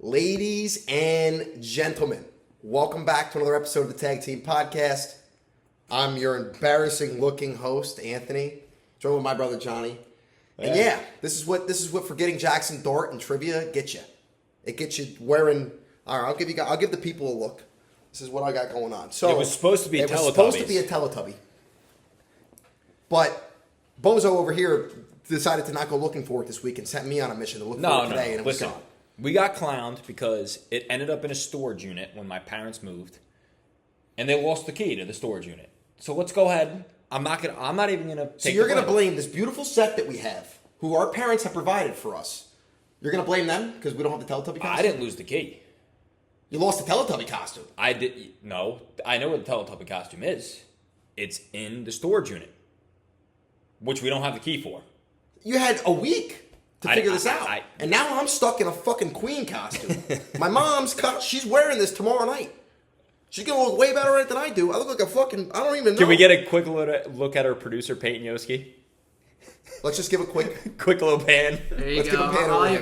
Ladies and gentlemen, welcome back to another episode of the Tag Team Podcast. I'm your embarrassing-looking host, Anthony, joined with my brother Johnny. And yeah, this is what forgetting Jackson Dart and trivia gets you. It gets you wearing. All right, I'll give the people a look. This is what I got going on. So it was supposed to be. It was supposed to be a Teletubby, but Bozo over here decided to not go looking for it this week and sent me on a mission to look for it today, and it was Listen, gone. we got clowned because it ended up in a storage unit when my parents moved, and they lost the key to the storage unit. So let's go ahead. I'm not even gonna. So you're gonna blame this beautiful set that we have, who our parents have provided for us. You're gonna blame them because we don't have the Teletubby costume? I didn't lose the key. You lost the Teletubby costume. I did. No, I know where the Teletubby costume is. It's in the storage unit, which we don't have the key for. You had a week to figure this out, and now I'm stuck in a fucking Queen costume. My mom's she's wearing this tomorrow night. She's gonna look way better at it than I do. I look like a fucking. I don't even know. Can we get a quick look at our producer Peyton Yoski? Let's just give a quick little pan. There you go.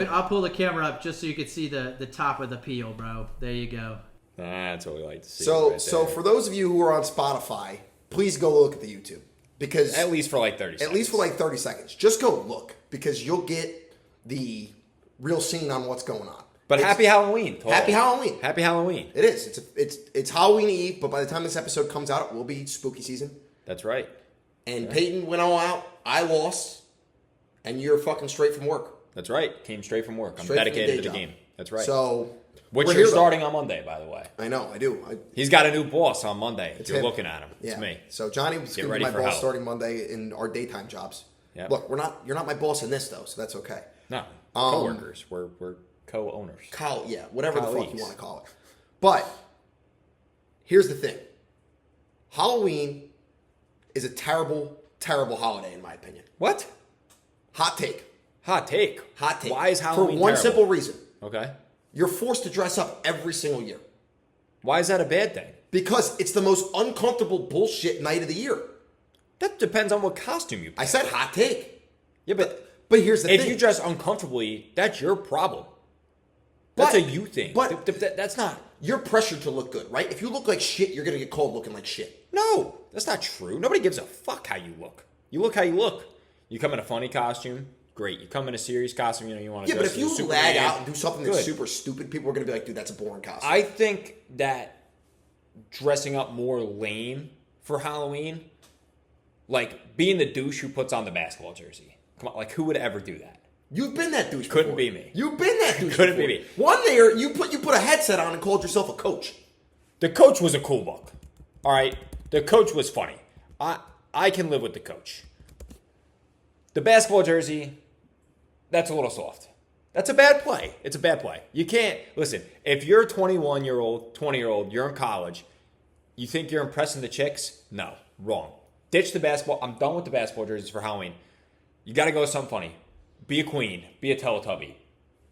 I'll pull the camera up just so you can see the top of the peel, bro. There you go. That's what we like to see. So for those of you who are on Spotify, please go look at the YouTube because at least for like 30 seconds. At least for like 30 seconds. Just go look because you'll get the real scene on what's going on. But happy Halloween. Totally. Happy Halloween. Happy Halloween. It is. It's Halloween Eve, but by the time this episode comes out, it will be spooky season. That's right. And Peyton went all out. I lost. And you're fucking straight from work. That's right. Came straight from work. I'm dedicated to the game. That's right. So, which you're starting on Monday, by the way. I know. I do. He's got a new boss on Monday. If you're looking at him. Yeah. It's me. So Johnny was going to be my boss starting Monday in our daytime jobs. Yep. Look, you're not my boss in this though, so that's okay. No. Co-workers. We're co-owners. Whatever the fuck you want to call it. But here's the thing. Halloween is a terrible, terrible holiday in my opinion. What? Hot take. Hot take. Why is Halloween For one terrible? simple reason. Okay. You're forced to dress up every single year. Why is that a bad thing? Because it's the most uncomfortable bullshit night of the year. That depends on what costume you pick. I said hot take. Yeah, but here's the thing. If you dress uncomfortably, that's your problem. That's a you thing. But that's not. You're pressured to look good, right? If you look like shit, you're going to get called looking like shit. No, that's not true. Nobody gives a fuck how you look. You look how you look. You come in a funny costume, great. You come in a serious costume, you want to but if you lag out and do something that's good. super stupid, people are going to be like, dude, that's a boring costume. I think that dressing up more lame for Halloween, like being the douche who puts on the basketball jersey. Come on, like who would ever do that? You've been that douche Couldn't before. be me. You've been that douche Couldn't before. be me. One year, you put a headset on and called yourself a coach. The coach was a cool book. All right? The coach was funny. I can live with the coach. The basketball jersey, that's a little soft. That's a bad play. It's a bad play. You can't, listen, if you're a 21-year-old, 20-year-old, you're in college, you think you're impressing the chicks? No, wrong. Ditch the basketball. I'm done with the basketball jerseys for Halloween. You got to go with something funny. Be a queen. Be a Teletubby.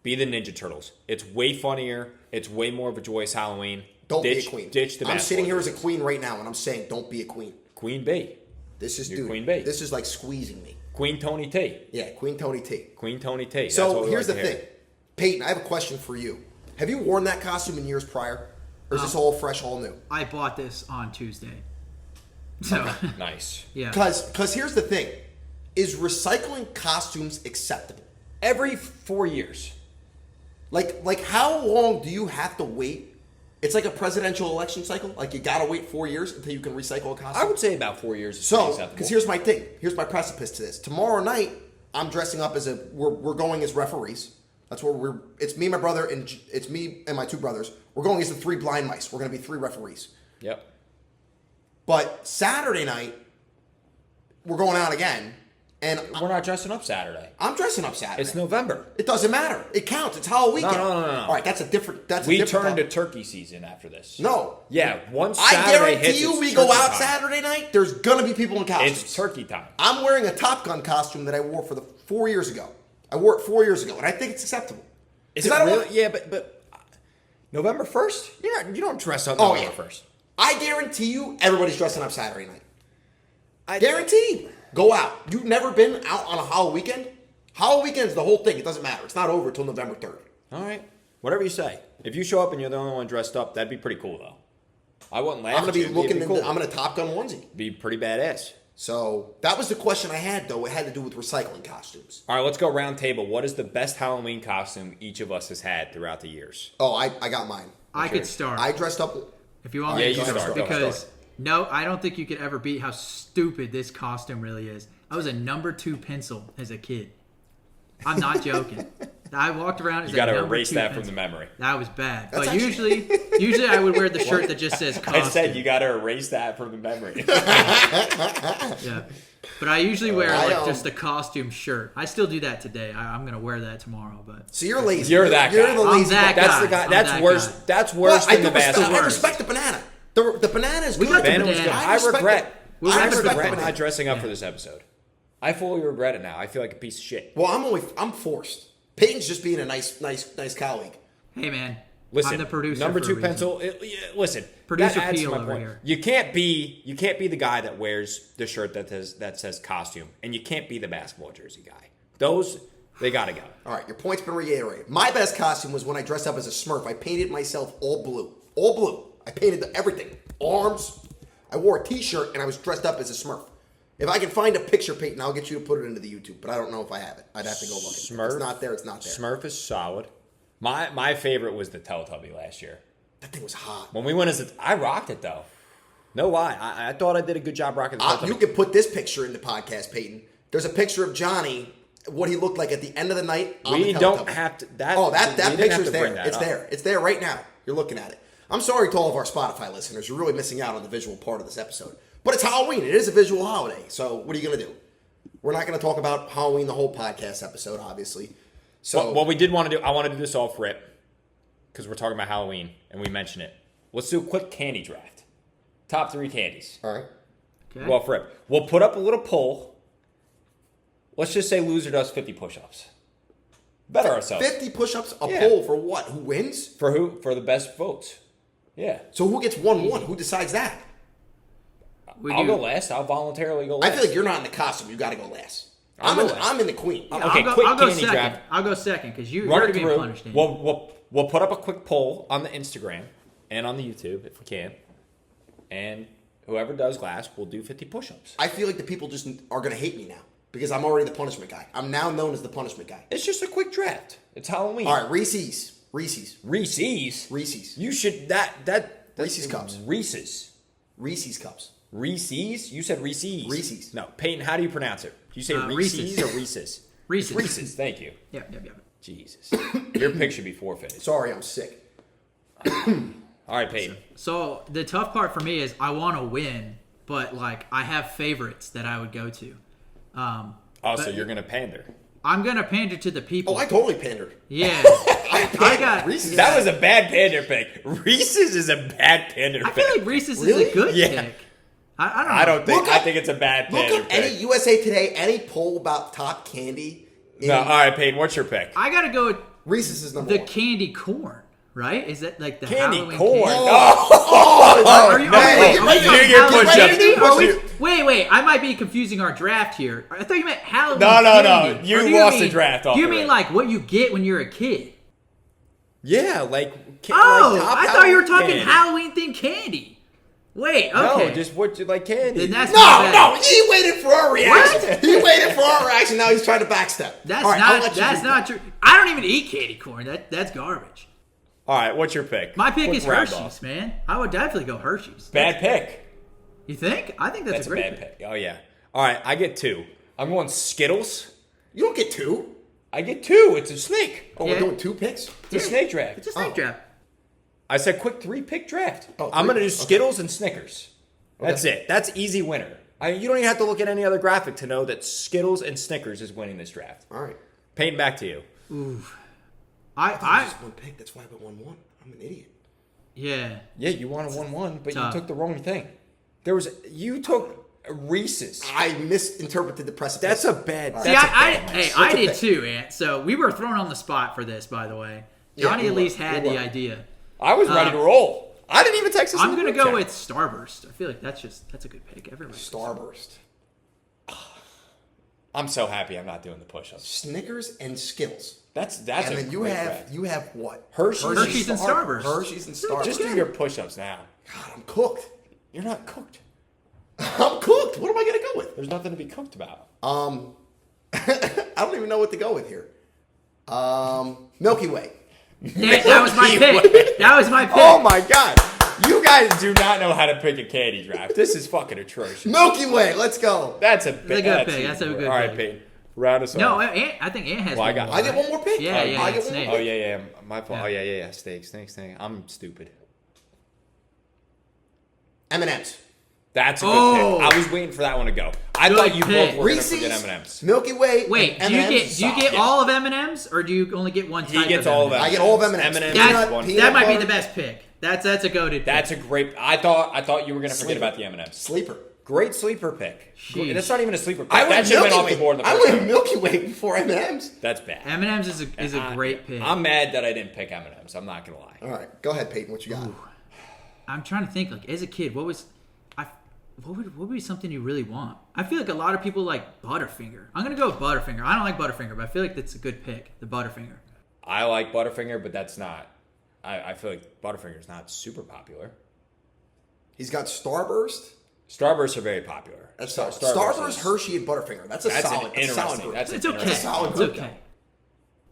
Be the Ninja Turtles. It's way funnier. It's way more of a joyous Halloween. Don't be a queen. Ditch the basketball I'm sitting here jerseys. as a queen right now, and I'm saying don't be a queen. Queen B. This is, Queen B. This is like squeezing me. Queen Tony T. Yeah, Queen Tony T. Queen Tony T. So here's the thing. Peyton, I have a question for you. Have you worn that costume in years prior? Or is this all fresh, all new? I bought this on Tuesday. So Nice. Yeah. Because here's the thing. Is recycling costumes acceptable? Every 4 years. Like how long do you have to wait? It's like a presidential election cycle. Like you gotta wait 4 years until you can recycle a costume. I would say about 4 years is so acceptable. because here's my thing. Here's my precipice to this. Tomorrow night, I'm dressing up as we're going as referees. That's where it's me, my brother, and it's me and my two brothers. We're going as the three blind mice. We're gonna be three referees. Yep. But Saturday night, we're going out again. And we're not dressing up Saturday. I'm dressing up Saturday. It's November. It doesn't matter. It counts. It's Halloween. No. All right, that's a different. We turn to turkey season after this. No. Yeah, once I Saturday guarantee hits, you, it's we go out time. Saturday night. There's gonna be people in costumes. It's turkey time. I'm wearing a Top Gun costume that I wore for 4 years ago. I wore it 4 years ago, and I think it's acceptable. Is it really? Yeah, but November 1st? You don't dress up November 1st. I guarantee you, everybody's dressing up Saturday night. I guarantee. Go out. You've never been out on a Halloween weekend? Halloween weekend is the whole thing. It doesn't matter. It's not over until November 3rd. All right. Whatever you say. If you show up and you're the only one dressed up, that'd be pretty cool, though. I wouldn't laugh. I'm gonna at be you. looking. It'd be cool. I'm gonna Top Gun onesie. Be pretty badass. So that was the question I had, though. It had to do with recycling costumes. All right, let's go round table. What is the best Halloween costume each of us has had throughout the years? Oh, I got mine. I could start. I dressed up. If you want Yeah, me to you start. start. Go Because start. no, I don't think you could ever beat how stupid this costume really is. I was a number 2 pencil as a kid. I'm not joking. I walked around as You got a to number erase 2 that pencil. from the memory. That was bad. That's But actually- usually I would wear the shirt that just says costume. I said you got to erase that from the memory. Yeah. But I usually wear I, just a costume shirt. I still do that today. I'm gonna wear that tomorrow. But So you're lazy. You're that You're guy. the I'm lazy. that guy. That's guy. the guy. I'm That's that worse. guy. That's worse But than the basket. I respect the banana. The banana is good. got the Banana was banana. good. I regret. We I respect the regret banana. not dressing up for this episode. I fully regret it now. I feel like a piece of shit. Well, I'm forced. Peyton's just being a nice colleague. hey, man, Listen, I'm the producer. number for a 2 reason. pencil. Listen, Producer that adds to Peel my over point. here. You can't be the guy that wears the shirt that says costume, and you can't be the basketball jersey guy. Those they gotta go. All right, your point's been reiterated. My best costume was when I dressed up as a Smurf. I painted myself all blue. All blue. I painted everything. Arms. I wore a T-shirt and I was dressed up as a Smurf. If I can find a picture, Peyton, I'll get you to put it into the YouTube. But I don't know if I have it. I'd have to go look. Smurf? If it's not there. It's not there. Smurf is solid. My favorite was the Teletubby last year. That thing was hot. When we went I rocked it though. No lie, I thought I did a good job rocking the Teletubby. You can put this picture in the podcast, Peyton. There's a picture of Johnny, what he looked like at the end of the night. On We the don't Teletubby. have to. Oh, we didn't that have picture's to there. bring that It's up. there. It's there right now. You're looking at it. I'm sorry to all of our Spotify listeners. You're really missing out on the visual part of this episode. But it's Halloween. It is a visual holiday. So what are you going to do? We're not going to talk about Halloween the whole podcast episode, obviously. So What we did want to do, I want to do this off rip because we're talking about Halloween and we mentioned it. Let's do a quick candy draft. Top 3 candies. all right. Okay. Well, off rip. We'll put up a little poll. Let's just say loser does 50 push-ups. Better ourselves. 50 push-ups, a Yeah. poll for what? Who wins? For who? For the best votes. Yeah. So who gets 1-1? Who decides that? We I'll do- go last. I'll voluntarily go last. I feel like you're not in the costume. You got to go last. I'll go last. I'm in the queen. Yeah, Okay, I'll go, quick I'll go candy second. draft. I'll go second because you're Run already it being through. punished. Andy. We'll put up a quick poll on the Instagram and on the YouTube if we can. And whoever does last will do 50 push-ups. I feel like the people just are going to hate me now because I'm already the punishment guy. I'm now known as the punishment guy. It's just a quick draft. It's Halloween. All right, Reese's. Reese's. Reese's. Reese's. You should that's Reese's Cups. Reese's. Reese's Cups. Reese's? You said Reese's. Reese's. No, Peyton, how do you pronounce it? Do you say Reese's Reese's. or Reese's? Reese's. Reese's, thank you. Yep. Jesus. Your pick should be forfeited. Sorry, I'm sick. All right, Peyton. So the tough part for me is I want to win, but like I have favorites that I would go to. So But- you're going to pander. I'm gonna pander to the people. Oh, I totally pandered. Yeah, I got Reese's. That was a bad pander pick. Reese's is a bad pander I pick. feel like Reese's Really? is a good Yeah. pick. I don't know. I don't think. Look I up- think it's a bad Look pander up pick. any USA Today, any poll about top candy. in- No, all right, Peyton. What's your pick? I gotta go with Reese's is number the one. candy corn. Right? Is that like the Candy Halloween corn. Candy? Oh, Are you? no. Wait, You are we do talking your Halloween push-ups. candy? Are we- You- Wait. I might be confusing our draft here. I thought you meant Halloween No. candy. You Or do lost the mean- draft off Do you the mean rip. like what you get when you're a kid? Yeah, like. Oh, like top I thought you were Halloween talking candy. Halloween themed candy. Wait, okay. No, just what you like candy. Then that's No, not bad. no, he waited for our reaction. He waited for our reaction. Now he's trying to backstep. That's All right, I'll not. let you That's do not that. true. I don't even eat candy corn. That's garbage. All right, what's your pick? My pick Quick is round Hershey's, off. man. I would definitely go Hershey's. Bad pick. You think? I think that's That's a a great bad pick. pick. Oh yeah. All right, I get 2. I'm going Skittles. You don't get two. I get 2. It's a snake. Oh, Yeah. we're doing 2 picks? It's a snake draft. It's a snake Oh. draft. I said quick 3-pick draft. Oh, I'm going to do okay. Skittles and Snickers. That's it. That's easy winner. You don't even have to look at any other graphic to know that Skittles and Snickers is winning this draft. All right. Peyton, back to you. I Just one pick. That's why I went 1-1. I'm an idiot. yeah. Yeah, you wanted 1-1, but Tough. you took the wrong thing. You took Reese's. I misinterpreted the precipice. That's a bad. All right. See, That's a I bad hey, mess. I What's your did pick? too, Ant. So we were thrown on the spot for this, by the way. Yeah, Johnny we at were. least had We the were. idea. I was ready to roll. I didn't even text us. I'm in the gonna group go chat. with Starburst. I feel like that's a good pick. Everybody. Starburst. I'm so happy I'm not doing the push-ups. Snickers and Skittles. That's and a then you great have bet. you have what? Hershey's and Starburst. Hershey's and Starburst. Just do your push-ups now. God, I'm cooked. You're not cooked. I'm cooked. What am I gonna go with? There's nothing to be cooked about. I don't even know what to go with here. Milky Way. That was my pick. That was my pick. Oh my god. You guys do not know how to pick a candy draft. This is fucking atrocious. Milky Way. Let's go. That's a good pick. That's a good All right, pick. Peyton. Round us No, off. I think Ant has Well, I one got- more, I get right? one more pick. Yeah, yeah, I get one Snake. more Oh, pick. yeah. My fault. Yeah. Oh, yeah. Steak. I'm stupid. M&M's. That's a good Oh. pick. I was waiting for that one to go. I Good thought you pick. both were going to Reese's, forget M&M's. Milky Way. Wait, and do you M&M's get solid. all of M&M's or do you only get one type? He gets of all of M&Ms? them. I get all of M&M's. M&M's. Peanut- One. peanut That might be butter, the best pick. That's a goated pick. That's a great. I thought you were going to forget Sleeper. about the M&M's. Sleeper. Great sleeper pick. Sheesh. That's not even a sleeper pick. I That went should have Milky been off the Way. board in the I first went round. Milky Way before M&M's. That's bad. M&M's is a great pick. I'm mad that I didn't pick M&M's. I'm not going to lie. All right, go ahead, Peyton. What you got? I'm trying to think. Like as a kid, what would be something you really want? I feel like a lot of people like Butterfinger. I'm gonna go with Butterfinger. I don't like Butterfinger, but I feel like that's a good pick. The Butterfinger. I like Butterfinger, but that's not. I feel like Butterfinger's not super popular. He's got Starburst. Starbursts are very popular. That's Starburst Starburst, is- Hershey, and Butterfinger. That's a That's solid. an That's a solid interesting. group. That's It's an okay. interesting- solid It's group, okay. though.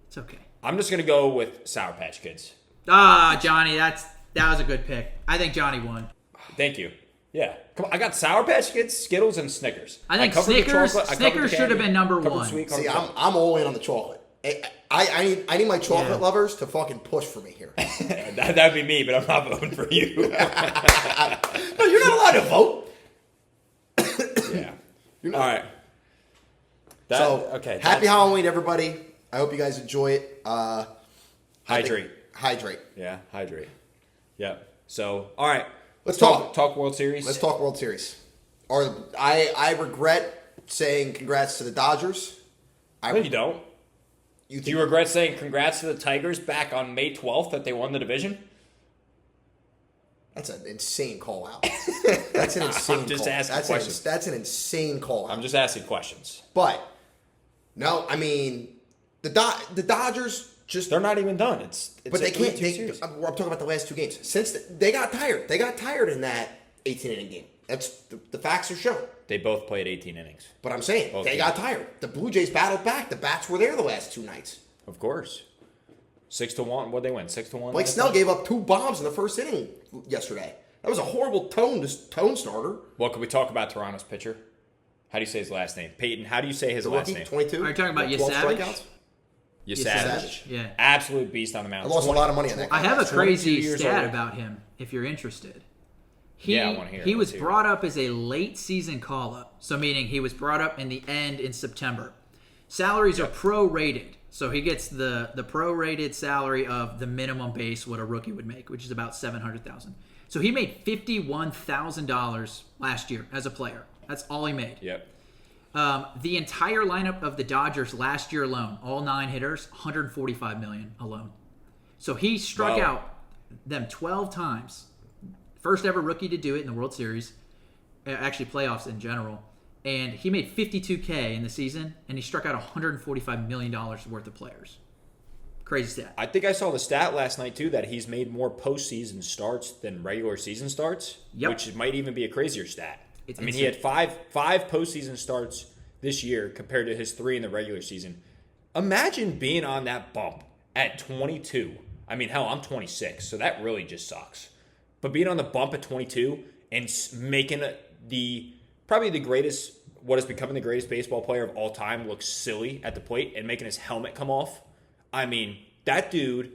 It's okay. I'm just gonna go with Sour Patch Kids. Ah, Johnny, that was a good pick. I think Johnny won. Thank you. Yeah, come on. I got Sour Patch Kids, Skittles, and Snickers. I think covered the Snickers- chocolate, I covered Snickers the should have candy, been number covered one. sweet, See, covered I'm all in on the chocolate. I need my chocolate Yeah. lovers to fucking push for me here. That'd be me, but I'm not voting for you. No, you're not allowed to vote. Yeah. You're not. All right. So happy Halloween, everybody. I hope you guys enjoy it. Hydrate. Hydrate. Yeah, hydrate. Yeah. So, all right. Let's talk World Series. Let's talk World Series. I regret saying congrats to the Dodgers. No, you don't. You Do you regret saying congrats to the Tigers back on May 12th that they won the division? That's an insane call out. That's an insane I'm just call. asking That's questions. That's an insane call out. I'm just asking questions. But no, I mean the Dodgers just. They're not even done. It's But they a can't. 3-2 series. I'm talking about the last two games. Since they got tired. They got tired in that 18-inning game. That's the facts are shown. They both played 18 innings. But I'm saying Both they teams. got tired. The Blue Jays battled back. The bats were there the last two nights. Of course. 6-1. What'd they win? 6-1? Blake Snell gave up 2 bombs in the first inning yesterday. That was a horrible tone starter. Well, could we talk about Toronto's pitcher? How do you say his last name? Peyton, how do you say his The last rookie, name? 22. Are you talking about 12 Yasavage? strikeouts. Savage. Yeah. Absolute beast on the mound. I lost a lot of money on that guy. I have a 22 crazy years stat old. about him, if you're interested. Yeah, I wanna hear it. He was Let's hear it. brought up as a late season call up. So meaning he was brought up in the end in September. Salaries are prorated. So he gets the prorated salary of the minimum base what a rookie would make, which is about $700,000. So he made $51,000 last year as a player. That's all he made. Yep. The entire lineup of the Dodgers last year alone, all 9 hitters, $145 million alone. So he struck Wow. out them 12 times. First ever rookie to do it in the World Series, actually playoffs in general. And he made $52K in the season, and he struck out $145 million worth of players. Crazy stat. I think I saw the stat last night, too, that he's made more postseason starts than regular season starts, Yep. which might even be a crazier stat. It's I mean, he insane. had five postseason starts this year compared to his 3 in the regular season. Imagine being on that bump at 22. I mean, hell, I'm 26, so that really just sucks. But being on the bump at 22 and making probably the greatest, what is becoming the greatest baseball player of all time look silly at the plate and making his helmet come off. I mean, that dude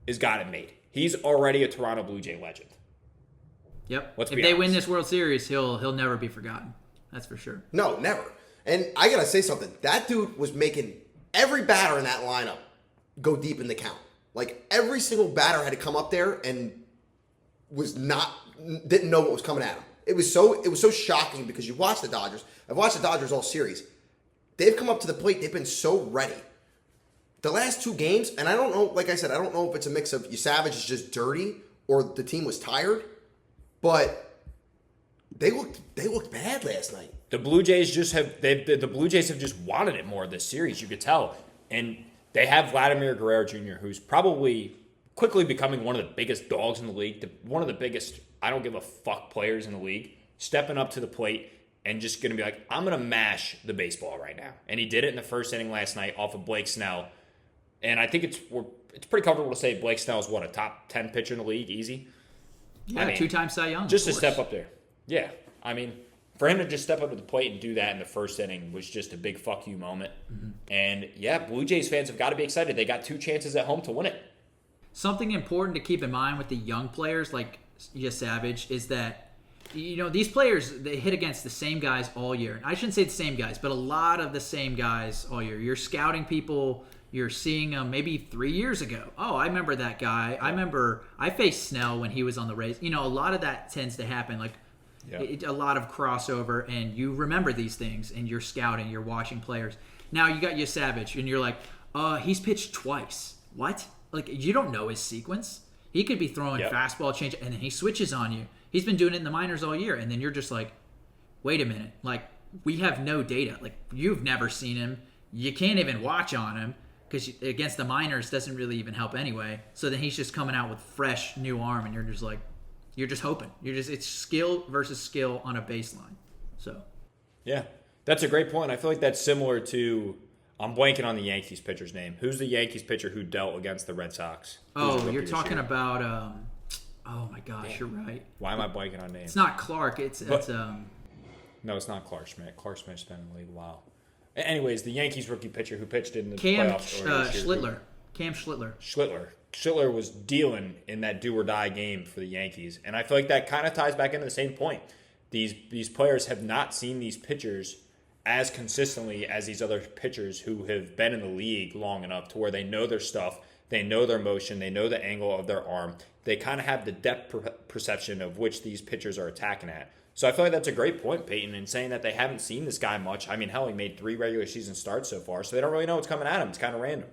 has got it made. He's already a Toronto Blue Jay legend. Yep. Let's if be they honest. win this World Series, he'll never be forgotten. That's for sure. No, never. And I gotta say something. That dude was making every batter in that lineup go deep in the count. Like every single batter had to come up there and didn't know what was coming at him. It was so shocking because you watch the Dodgers. I've watched the Dodgers all series. They've come up to the plate. They've been so ready. The last 2 games, and I don't know. Like I said, I don't know if it's a mix of Savage is just dirty or the team was tired, but they looked bad last night. The Blue Jays the Blue Jays have just wanted it more this series. You could tell, and They have Vladimir Guerrero Jr., who's probably quickly becoming one of the biggest dogs in the league, one of the biggest I don't give a fuck players in the league, stepping up to the plate and just going to be like, I'm going to mash the baseball right now. And he did it in the first inning last night off of Blake Snell. And I think it's pretty comfortable to say Blake Snell is, a top 10 pitcher in the league, easy? Yeah, 2-time Cy Young. Just to step up there. Yeah, I mean, for him to just step up to the plate and do that in the first inning was just a big fuck you moment. Mm-hmm. And yeah, Blue Jays fans have got to be excited. They got 2 chances at home to win it. Something important to keep in mind with the young players like Savage is that, these players, they hit against the same guys all year. I shouldn't say the same guys, but a lot of the same guys all year. You're scouting people. You're seeing them maybe 3 years ago. Oh, I remember that guy. I remember I faced Snell when he was on the Rays. A lot of that tends to happen. Like a lot of crossover, and you remember these things, and you're scouting. You're watching players. Now you got Savage, and you're like, he's pitched twice. What? Like, you don't know his sequence. He could be throwing fastball, change, and then he switches on you. He's been doing it in the minors all year, and then you're just like, wait a minute. Like, we have no data. Like, you've never seen him. You can't even watch on him because against the minors doesn't really even help anyway. So then he's just coming out with fresh new arm, and you're just like, you're just hoping. It's skill versus skill on a baseline. So, yeah, that's a great point. I feel like that's similar to. I'm blanking on the Yankees pitcher's name. Who's the Yankees pitcher who dealt against the Red Sox? Oh, you're talking about. Oh my gosh, you're right. Why am I blanking on names? It's not Clark. It's No, it's not Clark Schmidt. Clark Schmidt's been in the league a while. Anyways, the Yankees rookie pitcher who pitched in the playoffs. Cam Schlittler. Schlittler was dealing in that do or die game for the Yankees, and I feel like that kind of ties back into the same point. These players have not seen these pitchers as consistently as these other pitchers who have been in the league long enough to where they know their stuff, they know their motion, they know the angle of their arm. They kind of have the depth perception of which these pitchers are attacking at. So I feel like that's a great point, Peyton, in saying that they haven't seen this guy much. I mean, hell, he made 3 regular season starts so far, so they don't really know what's coming at him. It's kind of random.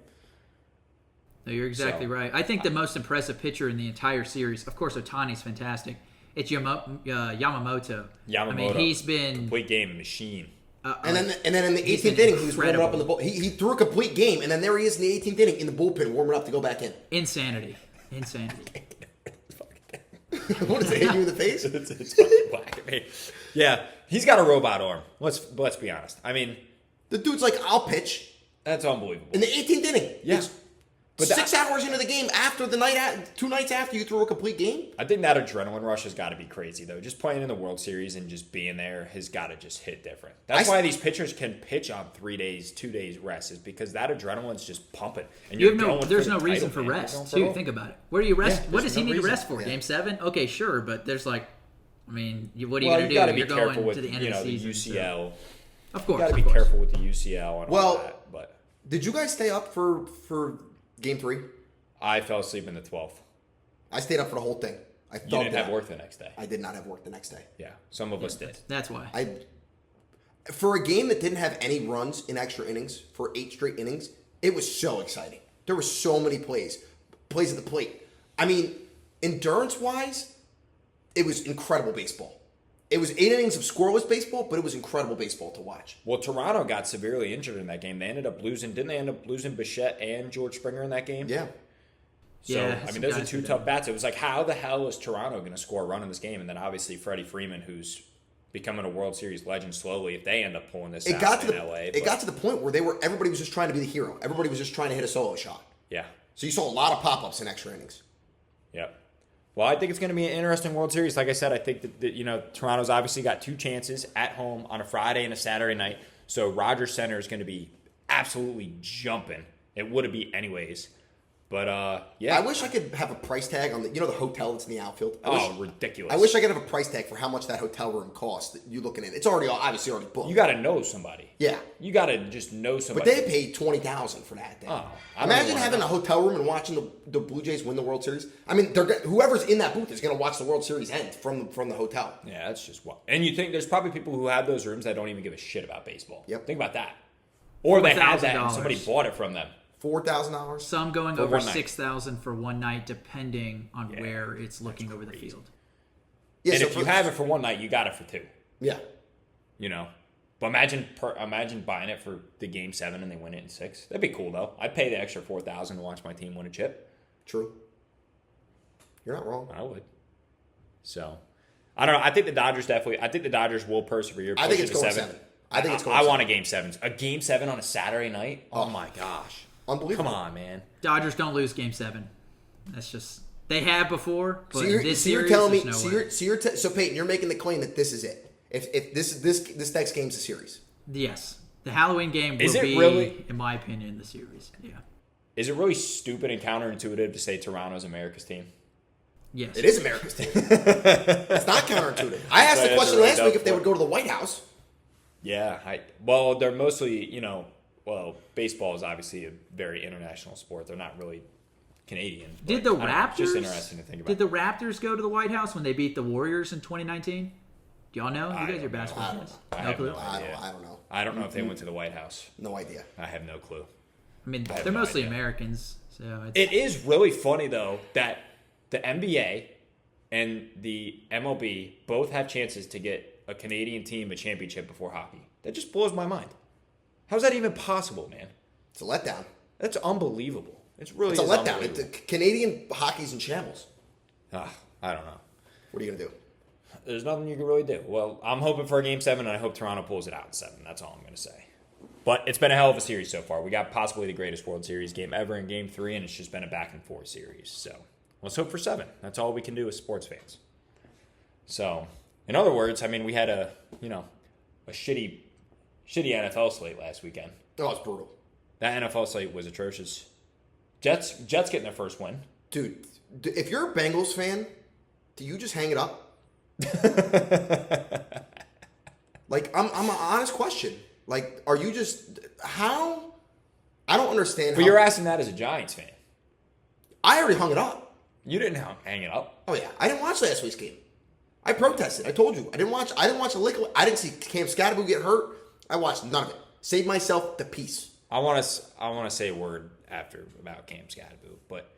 No, you're exactly right. I think the most impressive pitcher in the entire series, of course, Ohtani's fantastic. It's Yamamoto. I mean, he's been complete game machine. And then in the 18th inning, he was warming up in the bullpen. He threw a complete game, and then there he is in the 18th inning in the bullpen warming up to go back in. Insanity. What does it hit you in the face? It's fucking black at me. Yeah, he's got a robot arm. Let's be honest. I mean, the dude's like, I'll pitch. That's unbelievable. In the 18th inning. Yeah. But 6 hours into the game, after the night, 2 nights after you threw a complete game. I think that adrenaline rush has got to be crazy, though. Just playing in the World Series and just being there has got to just hit different. That's why these pitchers can pitch on 3 days, 2 days rest, is because that adrenaline's just pumping. And there's no reason for rest, too. Think about it. Where do you rest? What does he need to rest for? Yeah. Game 7? Okay, sure, but there's what are you going to do? You're going to the end of the season. The UCL. So. Of course. You got to be careful with the UCL and all that. But did you guys stay up for Game 3? I fell asleep in the 12th. I stayed up for the whole thing. You didn't have work the next day. I did not have work the next day. Yeah, some of us did. That's why. For a game that didn't have any runs in extra innings for 8 straight innings, it was so exciting. There were so many plays at the plate. I mean, endurance-wise, it was incredible baseball. It was 8 innings of scoreless baseball, but it was incredible baseball to watch. Well, Toronto got severely injured in that game. They ended up losing. Didn't they end up losing Bichette and George Springer in that game? Yeah. So, I mean, those are 2 tough bats. It was like, how the hell is Toronto going to score a run in this game? And then obviously Freddie Freeman, who's becoming a World Series legend slowly, if they end up pulling this out in LA. It got to the point where everybody was just trying to be the hero. Everybody was just trying to hit a solo shot. Yeah. So you saw a lot of pop-ups in extra innings. Yep. Well, I think it's going to be an interesting World Series. Like I said, I think that Toronto's obviously got 2 chances at home on a Friday and a Saturday night. So Rogers Center is going to be absolutely jumping. It would be anyways. But, yeah. I wish I could have a price tag on the hotel that's in the outfield. Ridiculous. I wish I could have a price tag for how much that hotel room costs that you're looking at. It's obviously already booked. You got to know somebody. Yeah. You got to just know somebody. But they paid $20,000 for that thing. Imagine having a hotel room and watching the Blue Jays win the World Series. I mean, whoever's in that booth is going to watch the World Series end from the hotel. Yeah, that's just wild. And you think there's probably people who have those rooms that don't even give a shit about baseball. Yep. Think about that. Or they had that and somebody bought it from them. $4,000. Some going over $6,000 for one night, depending on where it's looking over the field. Yeah, and if you have it for one night, you got it for 2. Yeah. But imagine buying it for the Game 7 and they win it in 6. That'd be cool, though. I'd pay the extra $4,000 to watch my team win a chip. True. You're not wrong. I would. So, I don't know. I think the Dodgers will persevere. I think it's going 7. I think it's going 7. I want a Game 7. A Game 7 on a Saturday night? Oh my gosh. Unbelievable. Come on, man. Dodgers don't lose Game 7. That's just they have before, but this you're series, telling me. there's no way. So Peyton, you're making the claim that this is it. If this next game's a series. Yes, the Halloween game Is will it be, really? in my opinion, the series. Yeah. Is it really stupid and counterintuitive to say Toronto's America's team? Yes. It is America's team. It's not counterintuitive. I asked the question last week if they would go to the White House. Yeah. Well, they're mostly, baseball is obviously a very international sport. They're not really Canadian. Did the Raptors? Just interesting to think about. Did the Raptors go to the White House when they beat the Warriors in 2019? Do y'all know? You guys are basketball fans. I have no I idea. don't know. I don't know if they went to the White House. No idea. I have no clue. I mean, have they're no mostly idea. Americans, so it's, It is really funny, though, that the NBA and the MLB both have chances to get a Canadian team a championship before hockey. That just blows my mind. How's that even possible, man? It's a letdown. That's unbelievable. It's really It's a letdown. unbelievable. Canadian hockey's in shambles. I don't know. What are you gonna do? There's nothing you can really do. Well, I'm hoping for a Game 7, and I hope Toronto pulls it out in 7. That's all I'm going to say. But it's been a hell of a series so far. We got possibly the greatest World Series game ever in Game 3, and it's just been a back-and-forth series. So let's hope for 7. That's all we can do as sports fans. So, in other words, I mean, we had a shitty NFL slate last weekend. Oh, it's brutal. That NFL slate was atrocious. Jets getting their first win. Dude, if you're a Bengals fan, do you just hang it up? Like, I'm an honest question. Like, are you just how? I don't understand. But you're asking that as a Giants fan. I already hung it up. You didn't hang it up. Oh yeah, I didn't watch last week's game. I protested. I told you I didn't watch a lick. I didn't see Cam Scatterbo get hurt. I watched none of it. Saved myself the peace. I want to say a word after about Cam Scatterbo, but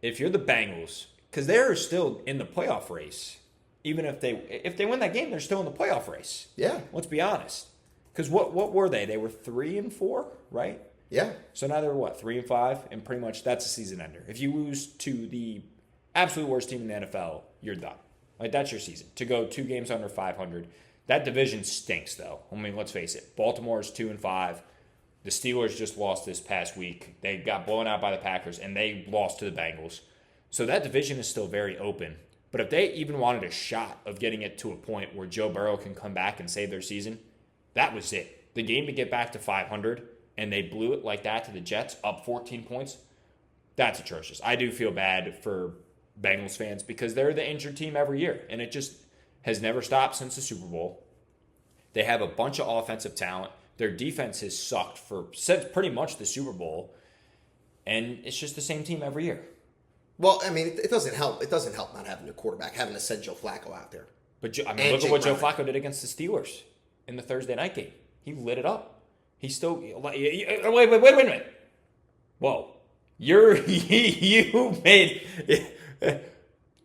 if you're the Bengals, because they're still in the playoff race. Even if they win that game, they're still in the playoff race. Yeah. Let's be honest. Because what were they? They were 3-4, right? Yeah. So now they're 3-5, and pretty much that's a season ender. If you lose to the absolute worst team in the NFL, you're done. Like, that's your season. To go 2 games under 500. That division stinks, though. I mean, let's face it. Baltimore is 2-5. The Steelers just lost this past week. They got blown out by the Packers, and they lost to the Bengals. So that division is still very open. But if they even wanted a shot of getting it to a point where Joe Burrow can come back and save their season, that was it. The game to get back to 500, and they blew it like that to the Jets, up 14 points, that's atrocious. I do feel bad for Bengals fans because they're the injured team every year, and it just has never stopped since the Super Bowl. They have a bunch of offensive talent. Their defense has sucked since pretty much the Super Bowl, and it's just the same team every year. Well, I mean, it doesn't help. It doesn't help not having a quarterback, having to send Joe Flacco out there. But look And at what Jake Joe Flacco did against the Steelers in the Thursday night game. He lit it up. He still wait a minute. Whoa, you made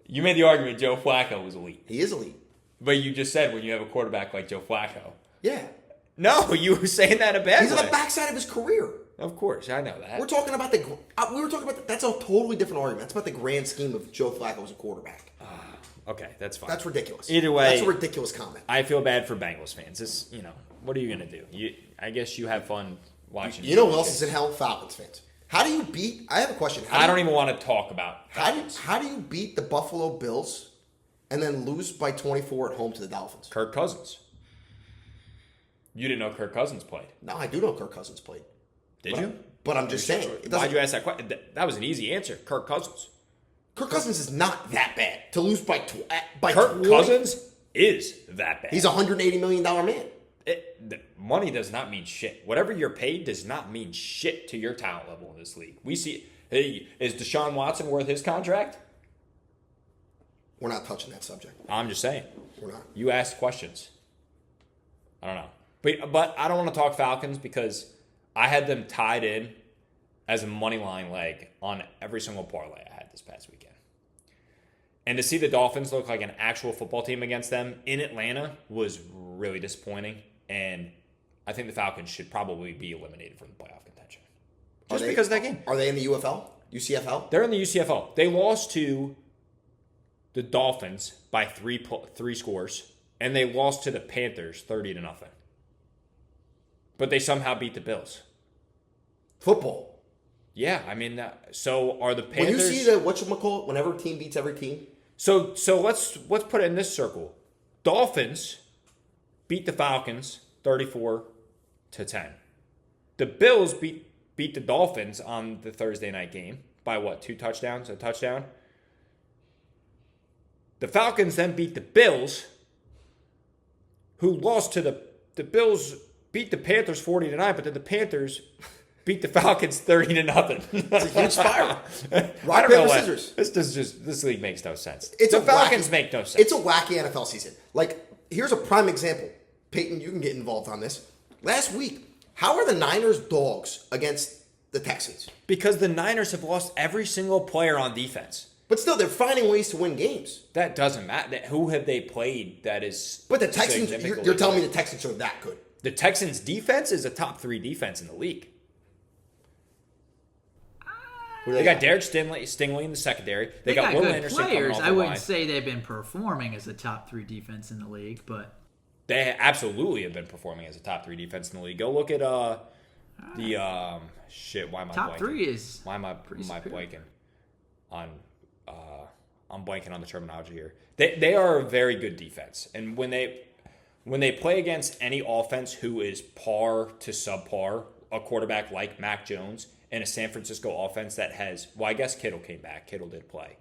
the argument Joe Flacco was elite. He is elite. But you just said when you have a quarterback like Joe Flacco. Yeah. No, you were saying that a bad He's way. on the backside of his career. Of course, I know that. We were talking about that's a totally different argument. That's about the grand scheme of Joe Flacco as a quarterback. Okay, that's fine. That's ridiculous. Either way, that's a ridiculous comment. I feel bad for Bengals fans. This, what are you gonna do? I guess you have fun watching. You know who else is in hell? Falcons fans. How do you beat? I have a question. I don't even want to talk about. How do you beat the Buffalo Bills and then lose by 24 at home to the Dolphins? Kirk Cousins. You didn't know Kirk Cousins played. No, I do know Kirk Cousins played. Did you? But I'm just saying. Why'd you ask that question? That was an easy answer. Kirk Cousins. Kirk Cousins is not that bad to lose by Kirk 20. Cousins is that bad. He's a $180 million man. The money does not mean shit. Whatever you're paid does not mean shit to your talent level in this league. We see. Hey, is Deshaun Watson worth his contract? We're not touching that subject. I'm just saying. We're not. You asked questions. I don't know. But I don't want to talk Falcons because I had them tied in as a money line leg on every single parlay I had this past weekend. And to see the Dolphins look like an actual football team against them in Atlanta was really disappointing. And I think the Falcons should probably be eliminated from the playoff contention. Just because of that game. Are they in the UFL? UCFL? They're in the UCFL. They lost to the Dolphins by three scores, and they lost to the Panthers 30-0. But they somehow beat the Bills. Football. Yeah, I mean, so are the Panthers... When you see the, whatchamacallit, whenever a team beats every team... So let's put it in this circle. Dolphins beat the Falcons 34-10. The Bills beat the Dolphins on the Thursday night game by what? 2 touchdowns? A touchdown? The Falcons then beat the Bills, who lost to the Bills beat the Panthers 40-9, but then the Panthers beat the Falcons 30-0. It's a huge spiral. Rock, paper, scissors. This league makes no sense. The Falcons make no sense. It's a wacky NFL season. Like, here's a prime example. Peyton, you can get involved on this. Last week, how are the Niners dogs against the Texans? Because the Niners have lost every single player on defense. But still, they're finding ways to win games. That doesn't matter. Who have they played that is... But the Texans, you're telling me the Texans are that good? The Texans' defense is a top 3 defense in the league. They got Derek Stingley in the secondary. They got Will good Anderson players. I wouldn't say they've been performing as a top 3 defense in the league, but... They absolutely have been performing as a top 3 defense in the league. Go look at why am I top blanking? 3 is Why am I blanking on I'm blanking on the terminology here. They are a very good defense. And when they play against any offense who is par to subpar, a quarterback like Mac Jones, and a San Francisco offense that has, well, I guess Kittle came back. Kittle did play.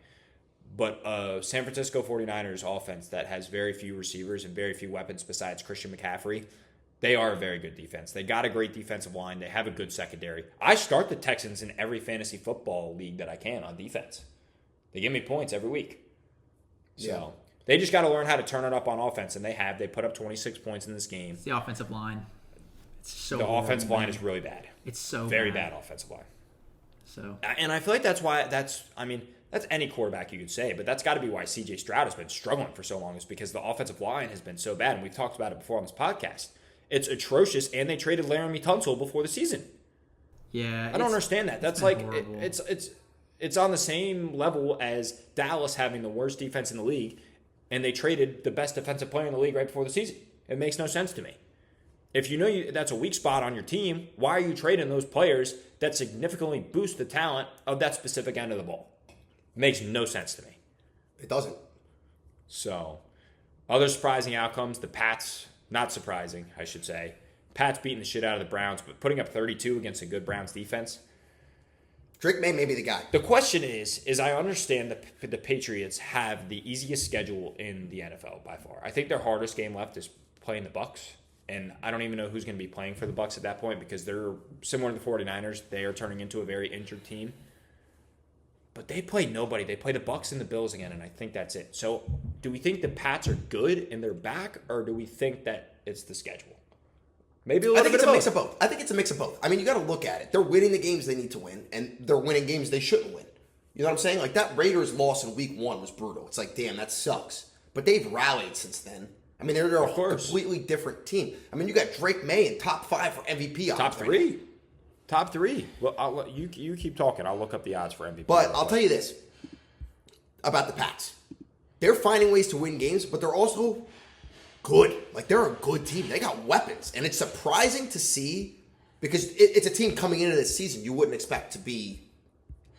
But San Francisco 49ers offense that has very few receivers and very few weapons besides Christian McCaffrey, they are a very good defense. They got a great defensive line. They have a good secondary. I start the Texans in every fantasy football league that I can on defense. They give me points every week. So they just got to learn how to turn it up on offense, and they have. They put up 26 points in this game. It's the offensive line. It's so the offensive line is really bad. It's so very bad offensive line. So, and I feel like that's any quarterback you could say, but that's got to be why C.J. Stroud has been struggling for so long, is because the offensive line has been so bad, and we've talked about it before on this podcast. It's atrocious, and they traded Laramie Tunsil before the season. Yeah, I don't understand that. That's like it's on the same level as Dallas having the worst defense in the league, and they traded the best defensive player in the league right before the season. It makes no sense to me. If you know that's a weak spot on your team, why are you trading those players that significantly boost the talent of that specific end of the ball? Makes no sense to me. It doesn't. So, other surprising outcomes, the Pats, not surprising, I should say. Pats beating the shit out of the Browns, but putting up 32 against a good Browns defense. Drake may be the guy. The question is I understand that the Patriots have the easiest schedule in the NFL by far. I think their hardest game left is playing the Bucs. And I don't even know who's going to be playing for the Bucs at that point, because they're similar to the 49ers. They are turning into a very injured team. But they play nobody. They play the Bucs and the Bills again, and I think that's it. So do we think the Pats are good and they're back, or do we think that it's the schedule? Maybe I think it's a mix of both. I think it's a mix of both. I mean, you got to look at it. They're winning the games they need to win, and they're winning games they shouldn't win. You know what I'm saying? Like, that Raiders loss in week 1 was brutal. It's like, damn, that sucks. But they've rallied since then. I mean, they're a completely different team. I mean, you got Drake May in top 5 for MVP odds. Top 3. Right, top 3. Well, you keep talking. I'll look up the odds for MVP. But I'll tell you this about the Pats. They're finding ways to win games, but they're also good. Like, they're a good team. They got weapons. And it's surprising to see, because it's a team coming into this season you wouldn't expect to be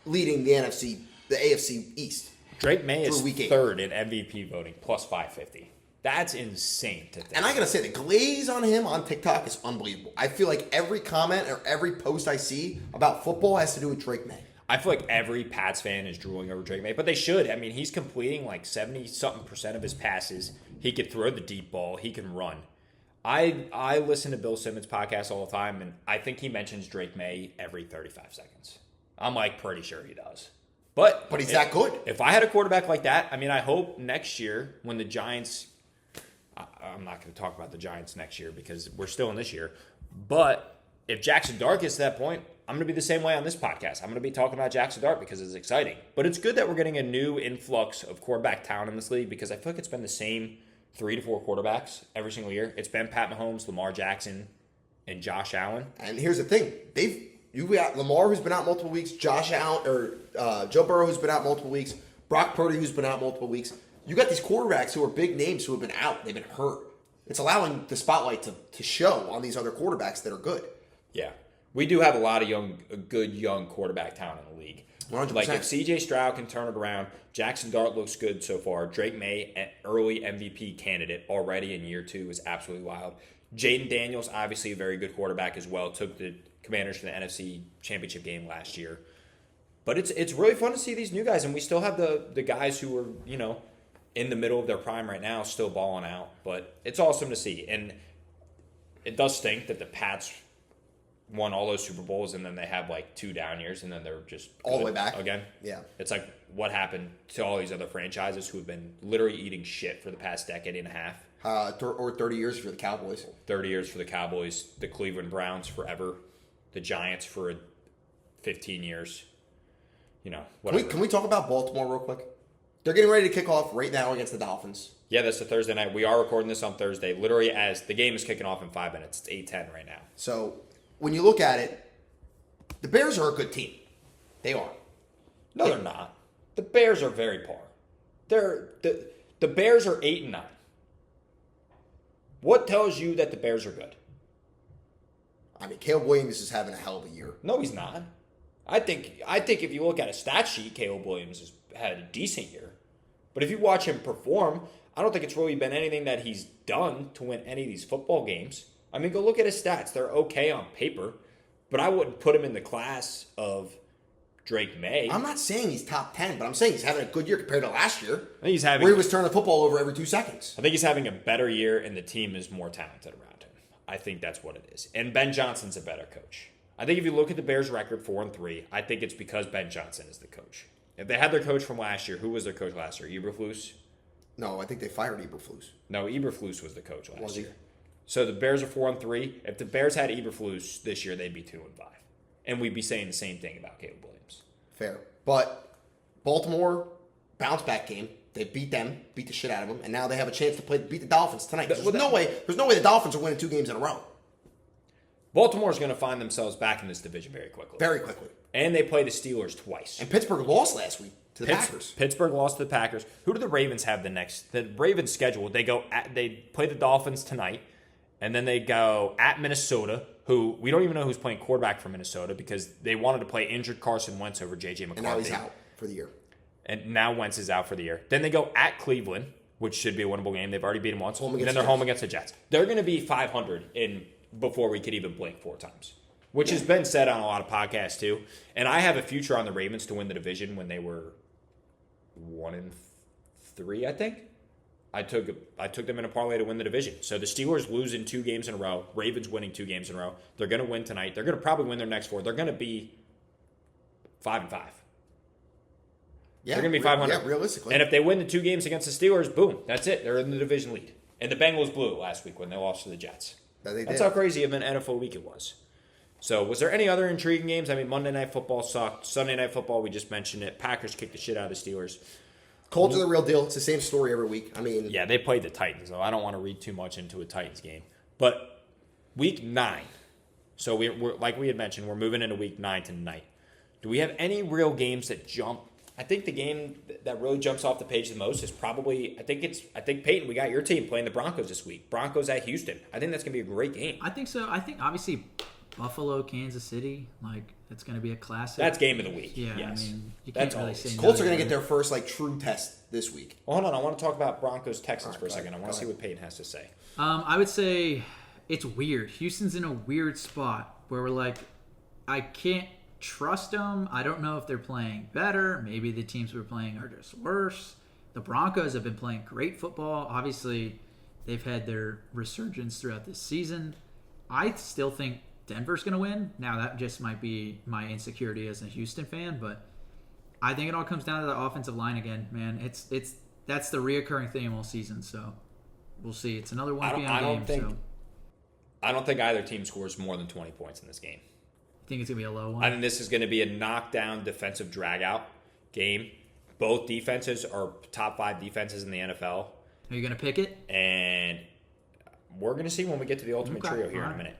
leading the AFC East. Drake May is 3rd in MVP voting, plus 550. That's insane to think. And I gotta say, the glaze on him on TikTok is unbelievable. I feel like every comment or every post I see about football has to do with Drake May. I feel like every Pats fan is drooling over Drake May, but they should. I mean, he's completing like 70-something% of his passes. He could throw the deep ball. He can run. I listen to Bill Simmons' podcast all the time, and I think he mentions Drake May every 35 seconds. I'm like pretty sure he does. But he's that good. If I had a quarterback like that, I mean, I hope next year when the Giants... I'm not going to talk about the Giants next year because we're still in this year. But if Jackson Dart gets to that point, I'm going to be the same way on this podcast. I'm going to be talking about Jackson Dart because it's exciting. But it's good that we're getting a new influx of quarterback talent in this league, because I feel like it's been the same 3 to 4 quarterbacks every single year. It's been Pat Mahomes, Lamar Jackson, and Josh Allen. And here's the thing: you got Lamar, who's been out multiple weeks, Josh Allen or Joe Burrow, who's been out multiple weeks, Brock Purdy, who's been out multiple weeks. You got these quarterbacks who are big names who have been out. They've been hurt. It's allowing the spotlight to show on these other quarterbacks that are good. Yeah, we do have a lot of good young quarterback talent in the league. 100%. Like if C.J. Stroud can turn it around, Jackson Dart looks good so far. Drake May, an early MVP candidate already in year 2, is absolutely wild. Jaden Daniels, obviously a very good quarterback as well. Took the Commanders to the NFC Championship game last year. But it's really fun to see these new guys, and we still have the guys who are, in the middle of their prime right now, still balling out. But it's awesome to see. And it does stink that the Pats won all those Super Bowls, and then they have like 2 down years, and then they're just all the way back again. Yeah, it's like what happened to all these other franchises who have been literally eating shit for the past decade and a half. Or 30 years for the Cowboys. 30 years for the Cowboys. The Cleveland Browns forever. The Giants for 15 years. Whatever. Can we talk about Baltimore real quick? They're getting ready to kick off right now against the Dolphins. Yeah, that's a Thursday night. We are recording this on Thursday, literally as the game is kicking off in 5 minutes. It's 8:10 right now. So when you look at it, the Bears are a good team. They are. No, they're not. The Bears are very poor. The Bears are 8-9. What tells you that the Bears are good? I mean, Caleb Williams is having a hell of a year. No, he's not. I think if you look at a stat sheet, Caleb Williams has had a decent year. But if you watch him perform, I don't think it's really been anything that he's done to win any of these football games. I mean, go look at his stats. They're okay on paper, but I wouldn't put him in the class of Drake May. I'm not saying he's top 10, but I'm saying he's having a good year compared to last year. I think he's having where he was turning the football over every 2 seconds. I think he's having a better year, and the team is more talented around him. I think that's what it is. And Ben Johnson's a better coach. I think if you look at the Bears' record 4-3, I think it's because Ben Johnson is the coach. If they had their coach from last year, who was their coach last year? Eberflus? No, I think they fired Eberflus. No, Eberflus was the coach last year. he? So the Bears are 4-3. If the Bears had Eberflus this year, they'd be 2-5. And we'd be saying the same thing about Caleb Williams. Fair. But Baltimore, bounce back game. They beat the shit out of them, and now they have a chance to beat the Dolphins tonight. There's no way the Dolphins are winning 2 games in a row. Baltimore's going to find themselves back in this division very quickly. Very quickly. And they play the Steelers twice. And Pittsburgh lost last week to the Packers. Pittsburgh lost to the Packers. Who do the Ravens have the next? The Ravens schedule, they play the Dolphins tonight, and then they go at Minnesota, who we don't even know who's playing quarterback for Minnesota because they wanted to play injured Carson Wentz over J.J. McCarthy. And now he's out for the year. And now Wentz is out for the year. Then they go at Cleveland, which should be a winnable game. They've already beat them once. And then they're home against the Jets. They're going to be 500 before we could even blink 4 times, which has been said on a lot of podcasts too. And I have a future on the Ravens to win the division when they were 1-3, I think. I took them in a parlay to win the division. So the Steelers losing 2 games in a row, Ravens winning 2 games in a row. They're going to win tonight. They're going to probably win their next 4. They're going to be 5-5. Yeah, they're going to be 500. Yeah, realistically. And if they win the 2 games against the Steelers, boom, that's it. They're in the division lead. And the Bengals blew it last week when they lost to the Jets. That's how crazy of an NFL week it was. So was there any other intriguing games? I mean, Monday Night Football sucked. Sunday Night Football, we just mentioned it. Packers kicked the shit out of the Steelers. Colts are the real deal. It's the same story every week. I mean, yeah, they played the Titans, though. I don't want to read too much into a Titans game. But week 9. So we're like we had mentioned, we're moving into week 9 tonight. Do we have any real games that jump? I think the game that really jumps off the page the most is probably, I think Peyton, we got your team playing the Broncos this week. Broncos at Houston. I think that's going to be a great game. I think so. I think obviously Buffalo, Kansas City, it's going to be a classic. That's game of the week. Yeah, yes. I mean, you can't really say Colts are going to get their first true test this week. Well, hold on, I want to talk about Broncos Texans for a second. I want to see what Peyton has to say. I would say it's weird. Houston's in a weird spot where we're like, I can't trust them. I don't know if they're playing better. Maybe the teams we're playing are just worse. The Broncos have been playing great football. Obviously, they've had their resurgence throughout this season. I still think Denver's going to win. Now, that just might be my insecurity as a Houston fan, but I think it all comes down to the offensive line again, man. That's the reoccurring theme all season, so we'll see. It's another 1 p.m. game. I don't think either team scores more than 20 points in this game. I think it's going to be a low one. I think this is going to be a knockdown defensive dragout game. Both defenses are top 5 defenses in the NFL. Are you going to pick it? And we're going to see when we get to the ultimate trio here in a minute.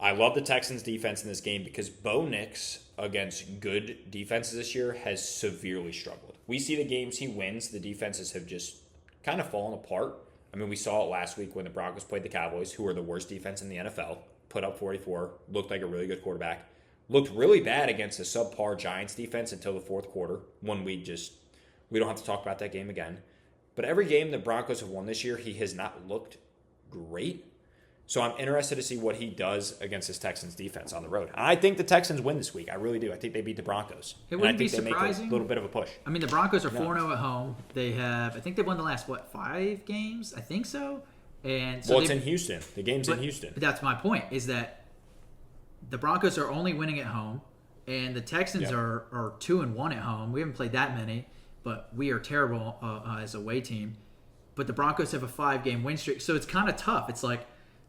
I love the Texans' defense in this game because Bo Nix against good defenses this year has severely struggled. We see the games he wins, the defenses have just kind of fallen apart. I mean, we saw it last week when the Broncos played the Cowboys, who are the worst defense in the NFL, put up 44, looked like a really good quarterback, looked really bad against a subpar Giants defense until the fourth quarter, when we don't have to talk about that game again. But every game the Broncos have won this year, he has not looked great. So I'm interested to see what he does against this Texans defense on the road. I think the Texans win this week. I really do. I think they beat the Broncos. It wouldn't be they surprising. make a little bit of a push. I mean, the Broncos are 4-0 at home. They have, I think they've won the last, 5 games? I think so. And so it's in Houston. The game's in Houston. But that's my point, is that the Broncos are only winning at home, and the Texans are 2-1 at home. We haven't played that many, but we are terrible as a away team. But the Broncos have a 5-game win streak, so it's kind of tough. It's like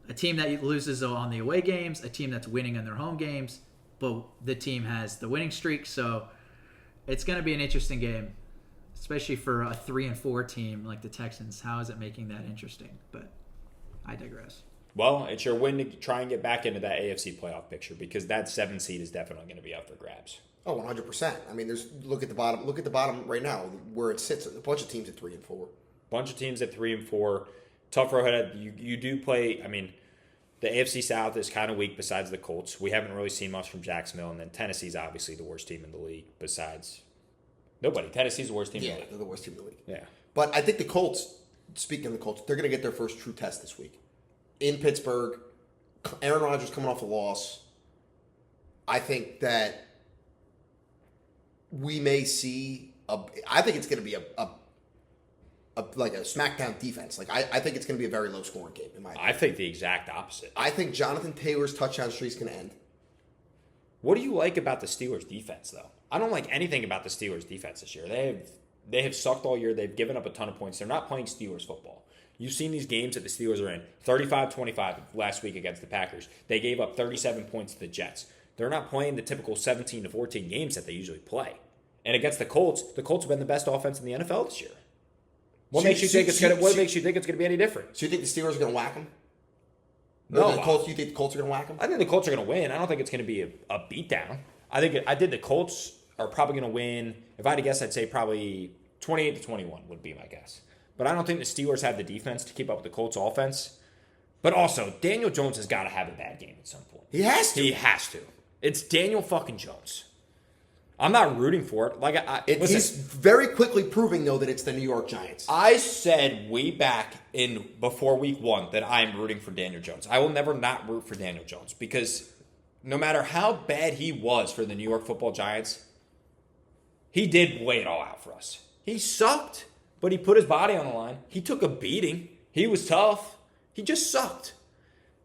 a team that loses on the away games, a team that's winning on their home games, but the team has the winning streak. So it's going to be an interesting game, especially for a 3-4 team like the Texans. How is it making that interesting? But I digress. Well, it's your win to try and get back into that AFC playoff picture because that 7 seed is definitely going to be up for grabs. Oh, 100%. I mean, look at the bottom right now where it sits. A bunch of teams at 3-4. Bunch of teams at 3-4. Tough road ahead. You do play. I mean, the AFC South is kind of weak besides the Colts. We haven't really seen much from Jacksonville, and then Tennessee's obviously the worst team in the league besides nobody. Tennessee's the worst team in the league. Yeah, they're the worst team in the league. Yeah. But I think the Colts, speaking of the Colts, they're going to get their first true test this week. In Pittsburgh, Aaron Rodgers coming off a loss. I think that we may see I think it's going to be a smackdown defense. Like I think it's going to be a very low scoring game. In my opinion. I think the exact opposite. I think Jonathan Taylor's touchdown streak is going to end. What do you like about the Steelers' defense, though? I don't like anything about the Steelers' defense this year. They have sucked all year. They've given up a ton of points. They're not playing Steelers football. You've seen these games that the Steelers are in. 35-25 last week against the Packers. They gave up 37 points to the Jets. They're not playing the typical 17-14 games that they usually play. And against the Colts have been the best offense in the NFL this year. What makes you think it's going to be any different? So you think the Steelers are going to whack them? No. You think the Colts are going to whack them? I think the Colts are going to win. I don't think it's going to be a beatdown. I think the Colts are probably going to win. If I had to guess, I'd say probably 28-21 would be my guess. But I don't think the Steelers have the defense to keep up with the Colts offense. But also, Daniel Jones has got to have a bad game at some point. He has to. He has to. It's Daniel fucking Jones. I'm not rooting for it. He's very quickly proving, though, that it's the New York Giants. I said way back before week 1 that I'm rooting for Daniel Jones. I will never not root for Daniel Jones because no matter how bad he was for the New York Football Giants, he did lay it all out for us. He sucked, but he put his body on the line. He took a beating. He was tough. He just sucked.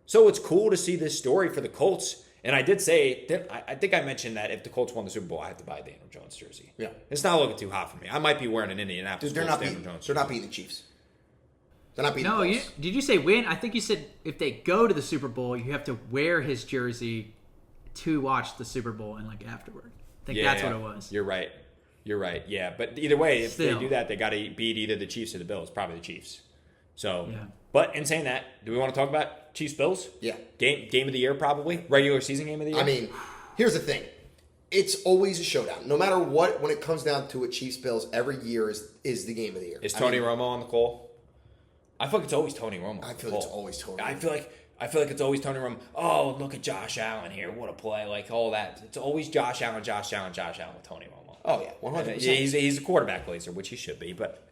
So it's cool to see this story for the Colts. And I did say, I think I mentioned that if the Colts won the Super Bowl, I have to buy a Daniel Jones jersey. Yeah. It's not looking too hot for me. I might be wearing an Indianapolis They're Colts not Daniel Jones They're not beating the Chiefs. They're not beating No, the Colts. did you say win? I think you said if they go to the Super Bowl, you have to wear his jersey to watch the Super Bowl and afterward. I think that's what it was. You're right. Yeah, but either way, if Still. they do that, they got to beat either the Chiefs or the Bills. Probably the Chiefs. So, Yeah. But in saying that, do we want to talk about Chiefs-Bills? Yeah. Game of the year, probably. Regular season game of the year. I mean, here's the thing. It's always a showdown. No matter what, when it comes down to it, Chiefs-Bills, every year is the game of the year. Is Tony Romo on the call? I feel like it's always Tony Romo. I feel like it's always Tony Romo. I feel like it's always Tony Romo. Oh, look at Josh Allen here. What a play. Like all that. It's always Josh Allen with Tony Romo. Oh, yeah. 100%. Yeah, he's a quarterback blazer, which he should be, but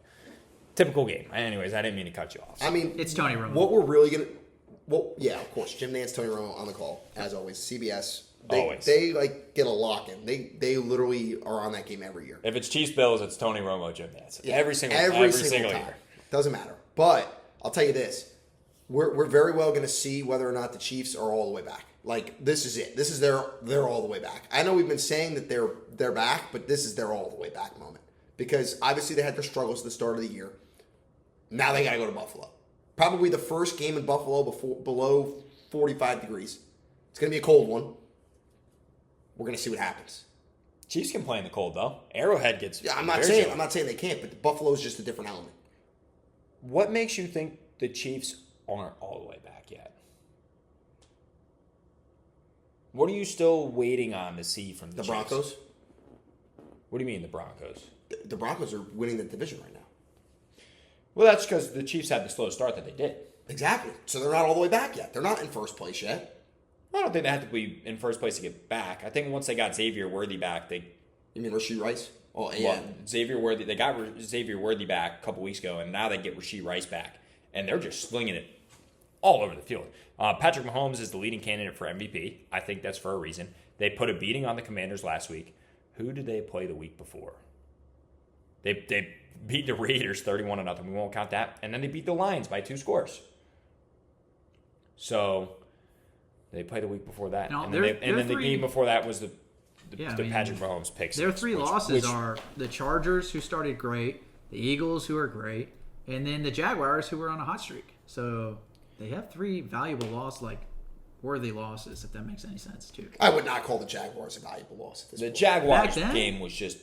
typical game. Anyways, I didn't mean to cut you off. I mean, It's Tony Romo. What we're really going to... Well, yeah, of course. Jim Nantz, Tony Romo on the call, as always. CBS. Always. They get a lock-in. They literally are on that game every year. If it's Chiefs-Bills, it's Tony Romo, Jim Nantz. Yeah, Every single time. year. Doesn't matter. But I'll tell you this. We're very well going to see whether or not the Chiefs are all the way back. Like, this is it. This is they're all the way back. I know we've been saying that they're back, but this is their all the way back moment. Because obviously they had their struggles at the start of the year. Now they got to go to Buffalo. Probably the first game in Buffalo below 45 degrees. It's going to be a cold one. We're going to see what happens. Chiefs can play in the cold, though. Arrowhead gets... Yeah, I'm not saying they can't, but Buffalo's just a different element. What makes you think the Chiefs aren't all the way back yet? What are you still waiting on to see from the Chiefs? Broncos. What do you mean the Broncos? The Broncos are winning the division right now. Well, that's because the Chiefs had the slow start that they did. Exactly. So they're not all the way back yet. They're not in first place yet. I don't think they have to be in first place to get back. I think once they got Xavier Worthy back, You mean Rashee Rice? Oh, yeah. Xavier Worthy. They got Xavier Worthy back a couple weeks ago, and now they get Rashee Rice back, and they're just slinging it all over the field. Patrick Mahomes is the leading candidate for MVP. I think that's for a reason. They put a beating on the Commanders last week. Who did they play the week before? They beat the Raiders 31-0. We won't count that. And then they beat the Lions by 2 scores. So they played the week before that. No, and then the game before that was the Patrick Mahomes picks. Their 3 losses are the Chargers, who started great, the Eagles, who are great, and then the Jaguars, who were on a hot streak. So they have 3 valuable worthy losses, if that makes any sense, too. I would not call the Jaguars a valuable loss at this point. Jaguars game was just...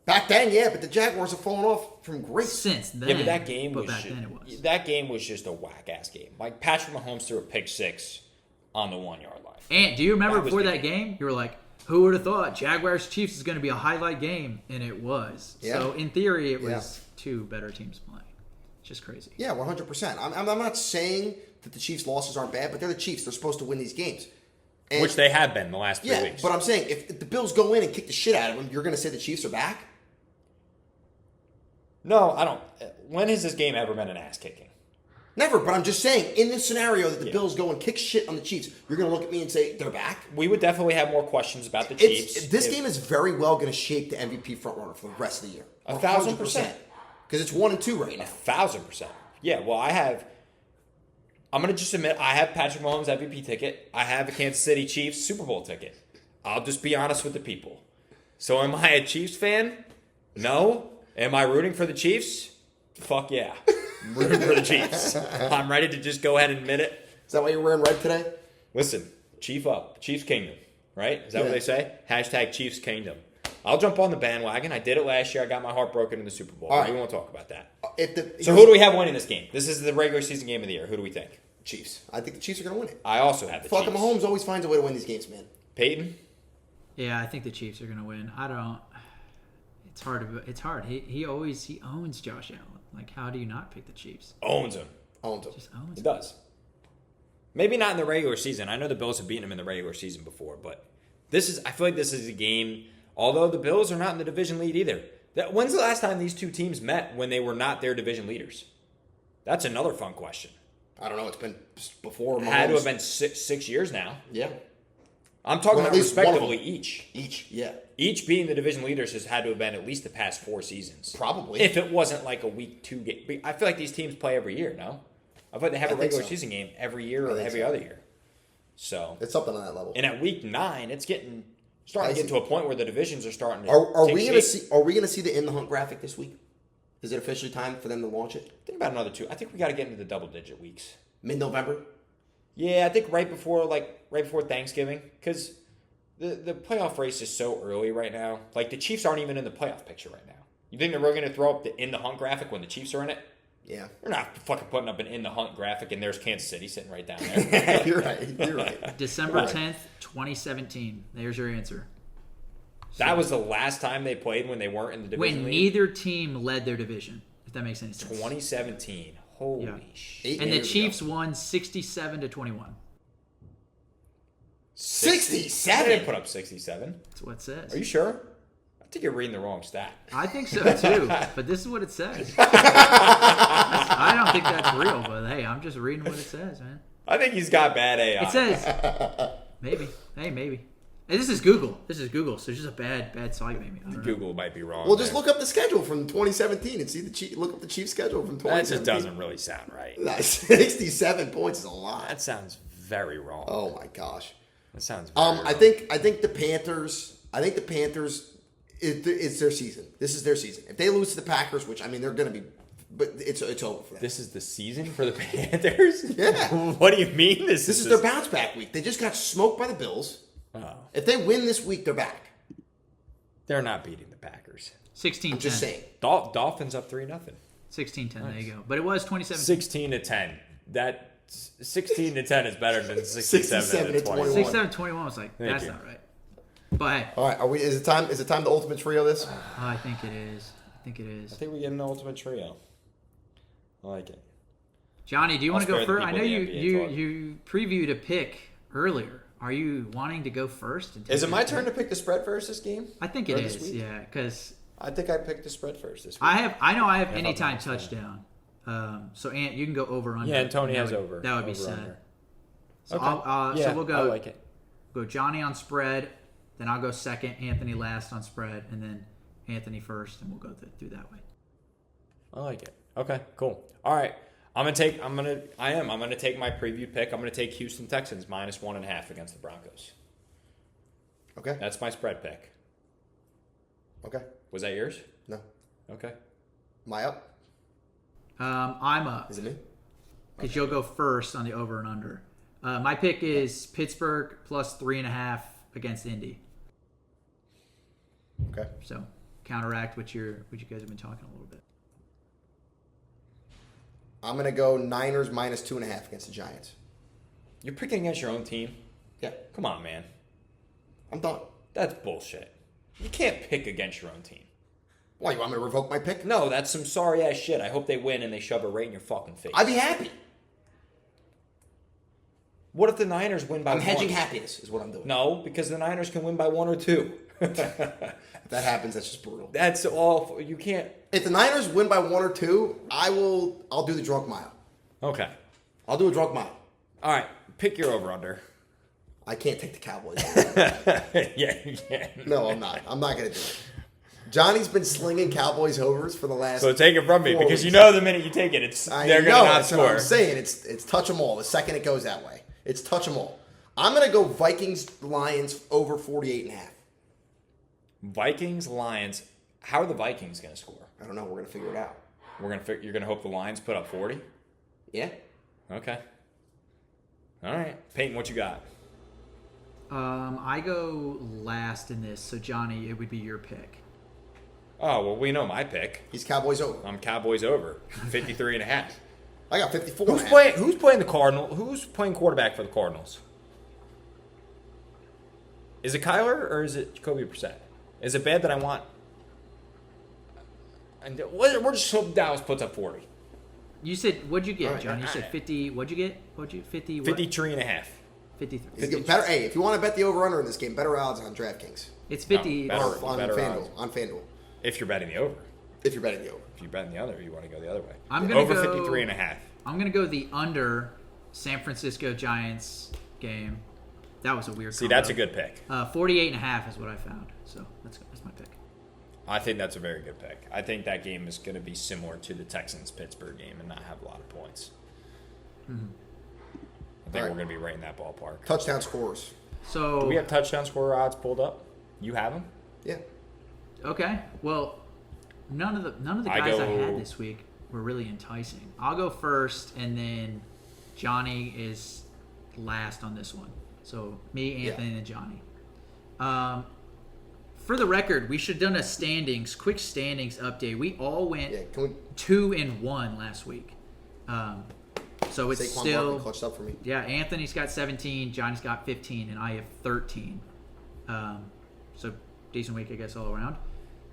Back then, yeah, but the Jaguars have fallen off from grace. Since then. Yeah, but that game That game was just a whack-ass game. Like, Patrick Mahomes threw a pick 6 on the 1-yard line. And do you remember before that game, you were like, who would have thought Jaguars-Chiefs is going to be a highlight game? And it was. Yeah. So, in theory, it was 2 better teams playing. It's just crazy. Yeah, 100%. I'm not saying that the Chiefs' losses aren't bad, but they're the Chiefs. They're supposed to win these games. And, which they have been the last 3 weeks. But I'm saying, if the Bills go in and kick the shit out of them, you're going to say the Chiefs are back? No, I don't. When has this game ever been an ass-kicking? Never, but I'm just saying, in this scenario that the Bills go and kick shit on the Chiefs, you're going to look at me and say, they're back? We would definitely have more questions about the Chiefs. This game is very well going to shape the MVP frontrunner for the rest of the year. 1,000%. Because it's 1 and 2 right now. 1,000%. Yeah, well, I'm going to just admit, I have Patrick Mahomes' MVP ticket. I have a Kansas City Chiefs Super Bowl ticket. I'll just be honest with the people. So am I a Chiefs fan? No. Am I rooting for the Chiefs? Fuck yeah. I'm rooting for the Chiefs. I'm ready to just go ahead and admit it. Is that why you're wearing red today? Listen, Chief up. Chiefs Kingdom. Right? Is that what they say? Hashtag Chiefs Kingdom. I'll jump on the bandwagon. I did it last year. I got my heart broken in the Super Bowl. All right. We won't talk about that. So who do we have winning this game? This is the regular season game of the year. Who do we think? Chiefs. I think the Chiefs are going to win it. I also have the Chiefs. Fucking Mahomes always finds a way to win these games, man. Peyton? Yeah, I think the Chiefs are going to win. I don't... It's hard. He owns Josh Allen. Like, how do you not pick the Chiefs? Owns him. Just owns him. He does. Maybe not in the regular season. I know the Bills have beaten him in the regular season before, but I feel like this is a game, although the Bills are not in the division lead either. When's the last time these 2 teams met when they were not their division leaders? That's another fun question. I don't know. It's been before Mahomes. It had to have been 6 years now. Yeah. I'm talking about respectively each. Yeah. Each being the division leaders has had to have been at least the past 4 seasons. Probably. If it wasn't like a week 2 game. I feel like these teams play every year, no? I feel like they have a regular season game every year or every other year. So it's something on that level. And at week 9, it's starting to get to a point where the divisions are starting to Are we going to see the In the Hunt graphic this week? Is it officially time for them to launch it? Think about another 2. I think we got to get into the double-digit weeks. Mid-November? Yeah, I think right before Thanksgiving, because the playoff race is so early right now. Like, the Chiefs aren't even in the playoff picture right now. You think they're really going to throw up the In the Hunt graphic when the Chiefs are in it? Yeah. They're not fucking putting up an In the Hunt graphic, and there's Kansas City sitting right down there. You're right. December 10th, 2017. There's your answer. That was the last time they played when they weren't in the division when lead? Neither team led their division, if that makes any sense. 2017. Holy shit. And the Chiefs won 67-21. 67? They didn't put up 67. That's what it says. Are you sure? I think you're reading the wrong stat. I think so too, but this is what it says. I don't think that's real, but hey, I'm just reading what it says, man. I think he's got bad AI. It says, maybe. Hey, maybe. Hey, this is Google, so it's just a bad site, maybe. Google might be wrong. Well, just look up the schedule from 2017 and see look up the Chiefs schedule from 2017. That just doesn't really sound right. 67 points is a lot. That sounds very wrong. Oh my gosh. That sounds very wrong. I think the Panthers. It's their season. This is their season. If they lose to the Packers, which I mean they're going to be, but it's over for them. This is the season for the Panthers? Yeah. What do you mean? This is their bounce back week. They just got smoked by the Bills. Oh. If they win this week, they're back. They're not beating the Packers. 16-10. I'm just saying. Dolphins up 3-0. 16-10. Nice. There you go. But it was 27. 16-10. That 16-10 is better than 67-20. 67-21 was like, Thank that's you. not right. But hey, All right, is it time the ultimate trio this? I think it is. I think we get an ultimate trio. I like it. Johnny, do you want to I'll go spare the first? I people know the NBA talk. you previewed a pick earlier. Are you wanting to go first? Is it my turn to pick the spread first this game? I think it Or this is. week? Yeah, because I think I picked the spread first this week. I know I have If I'm anytime not mistaken. touchdown. So Ant, you can go over under. Yeah, and Tony That has would- over. That would be over set. under. So Okay. so we'll go. I like it. Go Johnny on spread, then I'll go second, Anthony last on spread, and then Anthony first, and we'll go through that way. I like it. Okay, cool. All right. I'm gonna take my preview pick. I'm gonna take Houston Texans -1.5 against the Broncos. Okay. That's my spread pick. Okay. Was that yours? No. Okay. Am I up? I'm up Is it me? because you'll go first on the over and under. My pick is Pittsburgh +3.5 against Indy. Okay. So counteract what you guys have been talking a little bit. I'm gonna go Niners -2.5 against the Giants. You're picking against your own team? Yeah. Come on, man. I'm done. That's bullshit. You can't pick against your own team. Why, you want me to revoke my pick? No, that's some sorry ass shit. I hope they win and they shove it right in your fucking face. I'd be happy. What if the Niners win by I'm one? hedging happiness is what I'm doing. No, because the Niners can win by 1 or 2. If that happens, that's just brutal. That's all. You can't. If the Niners win by 1 or 2, I'll do the drunk mile. Okay. I'll do a drunk mile. All right. Pick your over under. I can't take the Cowboys. Yeah, you can. No, I'm not. I'm not gonna do it. Johnny's been slinging Cowboys overs for the last. So take it from me 4 because you weeks. know the minute you take it, they're gonna not that's what score. I'm saying. It's touch them all. The second it goes that way, it's touch them all. I'm gonna go Vikings Lions over 48.5. Vikings Lions. How are the Vikings gonna score? I don't know. We're gonna figure it out. You're gonna hope the Lions put up 40. Yeah. Okay. All right, Peyton, what you got? I go last in this, so Johnny, it would be your pick. Oh well, we know my pick. He's Cowboys over. I'm Cowboys over 53.5. I got 54. Who's playing the Cardinals? Who's playing quarterback for the Cardinals? Is it Kyler or is it Jacoby Brissett? Is it bad that I want? And we're just hoping Dallas puts up 40. You said, what'd you get, All right, John? You said 50. What'd you get? 50 what? 53.5. 53. He's getting better. Hey, if you want to bet the over/under in this game, better odds on DraftKings It's 50. No, better. or on Better FanDuel. odds. On FanDuel, If you're betting the over. if you're betting the over. If you're betting the other, you want to go the other way. I'm gonna over go 53.5. I'm going to go the under San Francisco Giants game. That was a weird See, combo. that's a good pick. 48.5 is what I found. So that's my pick. I think that's a very good pick. I think that game is going to be similar to the Texans-Pittsburgh game and not have a lot of points. Mm-hmm. I think All right. we're going to be right in that ballpark. Touchdown scores. So Do we have touchdown scorer odds pulled up? You have them? Yeah. okay. Well, none of the I guys I go- had this week were really enticing. I'll go first, and then Johnny is last on this one. So me, Anthony, and Johnny. For the record, we should have done a quick standings update. We all went Yeah. Can we 2-1 last week. So it's Saquon still Barkley clutched up for me? yeah. Anthony's got 17, Johnny's got 15, and I have 13. So decent week, I guess, all around.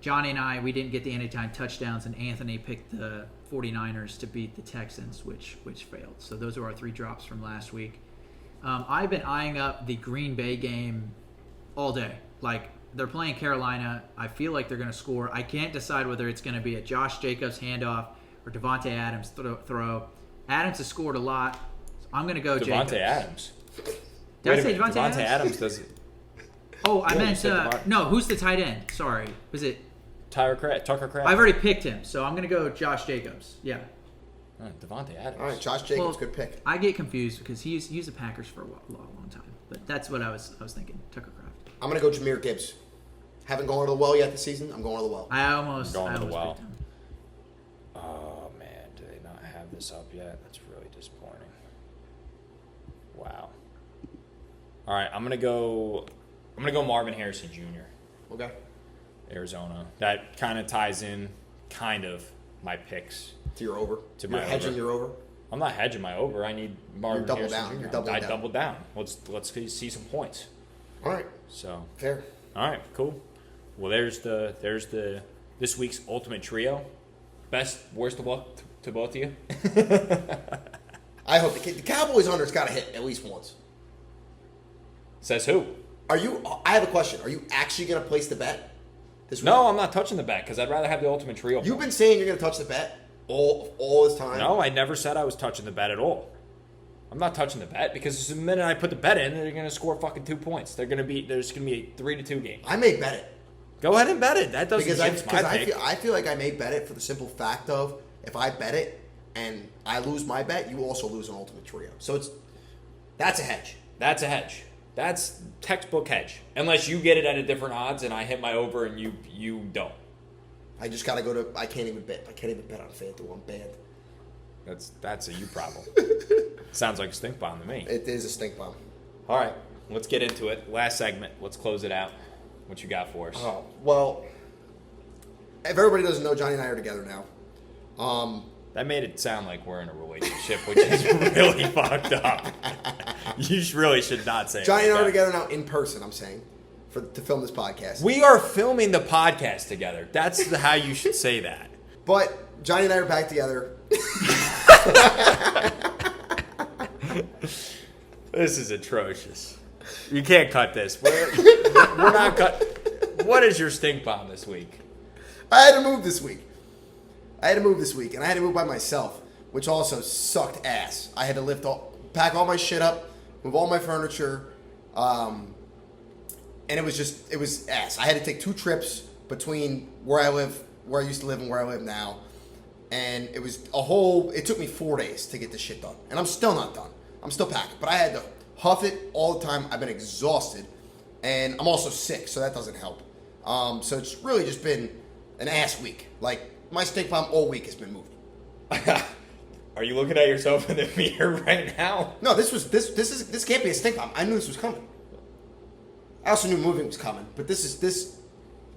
Johnny and I, we didn't get the anytime touchdowns, and Anthony picked the 49ers to beat the Texans, which failed. So those are our 3 drops from last week. I've been eyeing up the Green Bay game all day. Like, they're playing Carolina. I feel like they're going to score. I can't decide whether it's going to be a Josh Jacobs handoff or Devontae Adams throw. Adams has scored a lot. So I'm going to go Jacobs. Devontae Adams. Did I say Devontae Adams? Adams does Oh, I Yeah, you meant, said Devont- no, who's the tight end? Sorry. Was it? Tucker Craft. I've already picked him, so I'm going to go Josh Jacobs. Yeah. Devontae Adams. All right, Josh Jacobs, good pick. I get confused because he's the Packers for a long time. But that's what I was thinking. Tucker Craft. I'm gonna go Jahmyr Gibbs. Haven't gone to the well yet this season. I'm going to the well. I almost Going to the well. picked him. Oh man, do they not have this up yet? That's really disappointing. Wow. All right, I'm gonna go Marvin Harrison Jr. Okay. Arizona. That kind of ties in, my picks. To your over. To You're my hedging over. your over. I'm not hedging my over. I need Marvin double Harrison down. Jr. You're doubling I down. doubled down. Let's see some points. All right. So Fair. all right, cool. Well, there's the this week's ultimate trio. Best, worst of luck to both of you. I hope the Cowboys under's got to hit at least once. Says who? I have a question. Are you actually going to place the bet this week? No, I'm not touching the bet because I'd rather have the ultimate trio. You've been saying you're going to touch the bet all this time. No, I never said I was touching the bet at all. I'm not touching the bet because the minute I put the bet in, they're going to score fucking 2 points. There's going to be a 3-2 game. I may bet it. Go ahead and bet it. That doesn't Because change my pick. I feel like I may bet it for the simple fact of if I bet it and I lose my bet, you also lose an ultimate trio. So that's a hedge. That's a hedge. That's textbook hedge. Unless you get it at a different odds and I hit my over and you don't. I just gotta go to. I can't even bet. I can't even bet on FanDuel. I'm banned. That's a you problem. Sounds like a stink bomb to me. It is a stink bomb. All right, let's get into it. Last segment. Let's close it out. What you got for us? Oh well. If everybody doesn't know, Johnny and I are together now. That made it sound like we're in a relationship, which is really fucked up. You really should not say. Johnny it and I like are that. together now in person. I'm saying, to film this podcast. We are filming the podcast together. That's how you should say that. But Johnny and I are back together. This is atrocious. You can't cut this. We're not cut. What is your stink bomb this week? I had to move this week. And I had to move by myself, which also sucked ass. I had to pack all my shit up, move all my furniture, and it was ass. I had to take 2 trips between where I used to live and where I live now, and it took me 4 days to get this shit done, and I'm still not done. I'm still packing, but I had to huff it all the time. I've been exhausted, and I'm also sick, so that doesn't help. So it's really just been an ass week. Like, my stink bomb all week has been moving. Are you looking at yourself in the mirror right now? No, this can't be a stink bomb. I knew this was coming. I also knew moving was coming, but this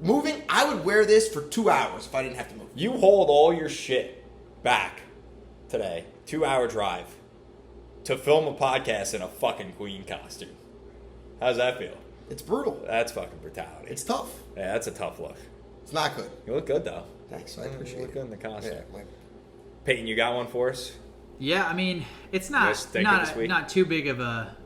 moving. I would wear this for 2 hours if I didn't have to move. You hold all your shit back today, 2-hour drive, to film a podcast in a fucking queen costume. How's that feel? It's brutal. That's fucking brutality. It's tough. Yeah, that's a tough look. It's not good. You look good though. Thanks. I appreciate You look it. good in the costume. Yeah, Peyton, you got one for us? Yeah, I mean, it's You guys think of this week? not too big of a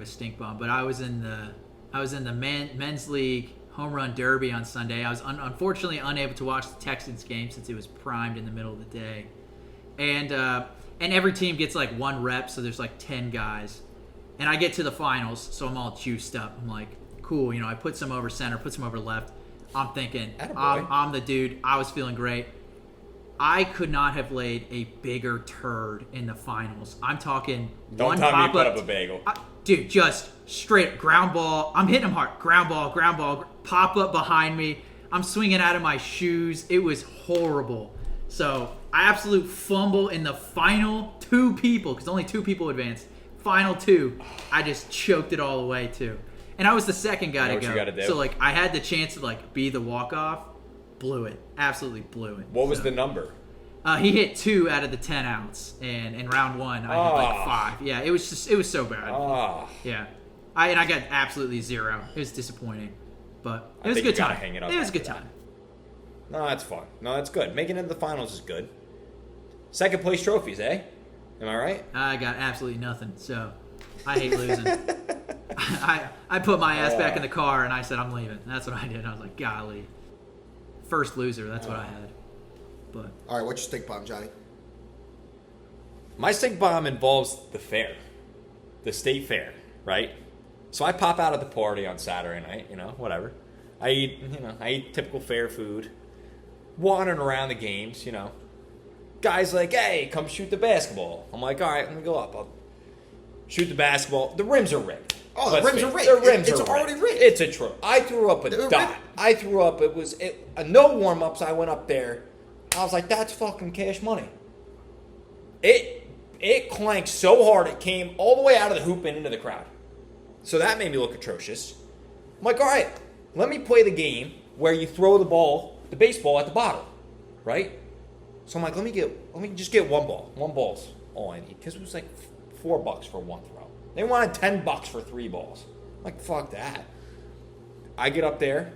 stink bomb, but I was in the men's league home run derby on Sunday. I was unfortunately unable to watch the Texans game since it was primed in the middle of the day, and every team gets like 1 rep, so there's like 10 guys, and I get to the finals, so I'm all juiced up. I'm like, cool, I put some over center, put some over left. I'm thinking, I'm the dude. I was feeling great. I could not have laid a bigger turd in the finals. I'm talking Don't one tell me you pop put up. up a bagel. Dude, just straight ground ball. I'm hitting him hard. Ground ball, pop up behind me. I'm swinging out of my shoes. It was horrible. So I absolute fumble in the final 2 people, because only 2 people advanced. Final 2, I just choked it all away too. And I was the second guy You know to what go. you gotta do? So like I had the chance to like be the walk-off. Blew it. Absolutely blew it. What was So, the number? he hit 2 out of the 10 outs, and in round 1 I hit like 5. Yeah, it was so bad. Oh, Yeah, I got absolutely 0. It was disappointing, but it was a think good you gotta time. hang it up It was a after good that. time. no, that's fun. No, that's good. Making it to the finals is good. Second place trophies, eh? Am I right? I got absolutely nothing, so I hate losing. I put my ass back in the car and I said I'm leaving. That's what I did. I was like, golly, first loser. That's what I had. But all right, what's your stink bomb, Johnny? My stink bomb involves the fair, the state fair, right? So I pop out at the party on Saturday night, whatever. I eat typical fair food, wandering around the games, Guys like, hey, come shoot the basketball. I'm like, all right, let me go up. I'll shoot the basketball. The rims are rigged. Oh, the rims are rigged. The rims It's are already rigged. It's a trope. I threw up a They're dot. rigged. I threw up. It was no warm-ups. I went up there. I was like, that's fucking cash money. It clanked so hard it came all the way out of the hoop and into the crowd. So that made me look atrocious. I'm like, all right, let me play the game where you throw the baseball at the bottom, right? So I'm like, let me just get 1 ball, 1 balls. all I need. Because it was like $4 for one throw. They wanted $10 for 3 balls. I'm like, fuck that. I get up there.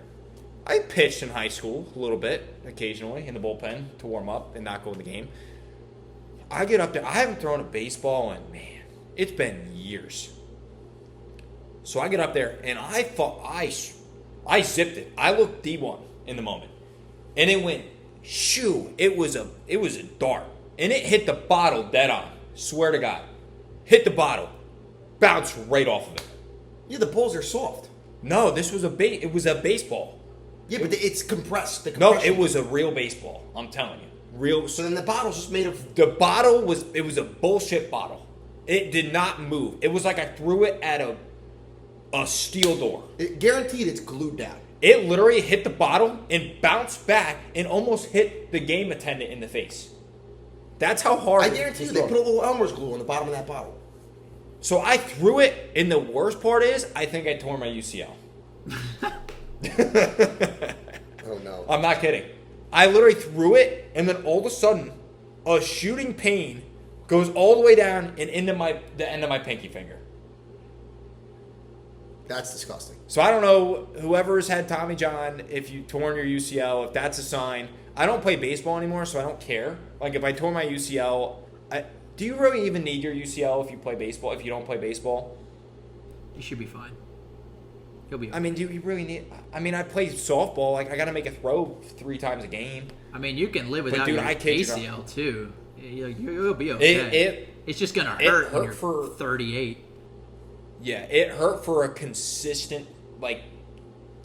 I pitched in high school a little bit, occasionally, in the bullpen to warm up and not go in the game. I get up there. I haven't thrown a baseball in, man, it's been years. So I get up there, and I thought I zipped it. I looked D1 in the moment. And it went, shoo. It was a dart. And it hit the bottle dead on. Swear to God. Hit the bottle. Bounced right off of it. Yeah, the balls are soft. No, this was it was a baseball. Yeah, but it's compressed. No, it was a real baseball. I'm telling you. Real. So then the bottle's just made of... The bottle was a bullshit bottle. It did not move. It was like I threw it at a steel door. Guaranteed it's glued down. It literally hit the bottle and bounced back and almost hit the game attendant in the face. That's how hard I guarantee you they put a little Elmer's glue on the bottom of that bottle. So I threw it, and the worst part is I think I tore my UCL. Oh, no. I'm not kidding. I literally threw it, and then all of a sudden, a shooting pain goes all the way down and into the end of my pinky finger. That's disgusting. So I don't know, whoever's had Tommy John, if you torn your UCL, if that's a sign. I don't play baseball anymore, so I don't care. Like, if I tore my UCL, do you really even need your UCL if you play baseball, if you don't play baseball? You should be fine. You'll be okay. I mean, do you really need... I mean, I play softball. Like, I got to make a throw 3 times a game. I mean, you can live without your ACL, too. You'll be okay. It's just going to hurt when you're 38. Yeah, it hurt for a consistent,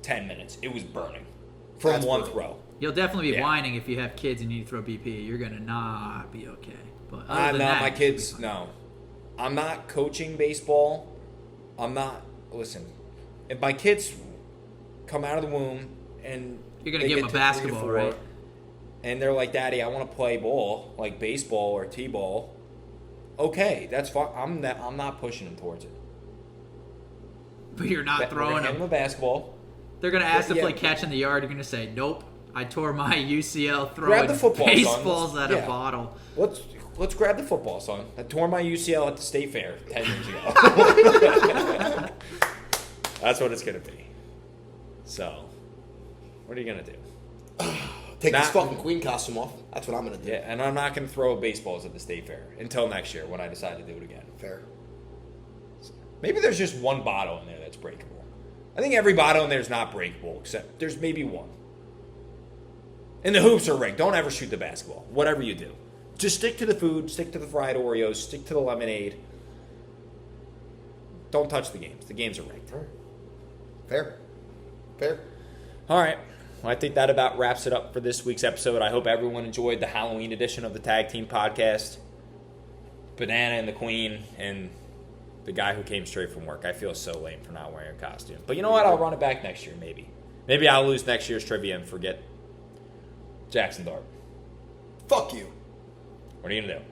10 minutes. It was burning from one throw. You'll definitely be whining if you have kids and you need to throw BP. You're going to not be okay. But other than no, that, my kids, no. I'm not coaching baseball. I'm not... Listen, if my kids come out of the womb and... You're going to give them a basketball, right? And they're like, Daddy, I want to play ball, like baseball or t-ball. Okay, that's fine. I'm not pushing them towards it. But you're not throwing them a basketball. They're going to ask to play catch in the yard. You're going to say, nope, I tore my UCL throwing grab the football, baseballs out of a bottle. Let's grab the football, son. I tore my UCL at the state fair 10 years ago. That's what it's going to be. So, what are you going to do? Take this fucking Queen costume off. That's what I'm going to do. Yeah, and I'm not going to throw baseballs at the state fair until next year when I decide to do it again. Fair. Maybe there's just one bottle in there that's breakable. I think every bottle in there is not breakable, except there's maybe one. And the hoops are rigged. Don't ever shoot the basketball. Whatever you do. Just stick to the food, stick to the fried Oreos, stick to the lemonade. Don't touch the games. The games are rigged. Fair. All right. Well, I think that about wraps it up for this week's episode. I hope everyone enjoyed the Halloween edition of the Tag Team Podcast. Banana and the Queen and the guy who came straight from work. I feel so lame for not wearing a costume. But you know what? I'll run it back next year, maybe. Maybe I'll lose next year's trivia and forget Jackson Dart. Fuck you. What are you going to do?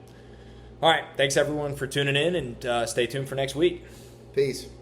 All right. Thanks, everyone, for tuning in, and stay tuned for next week. Peace.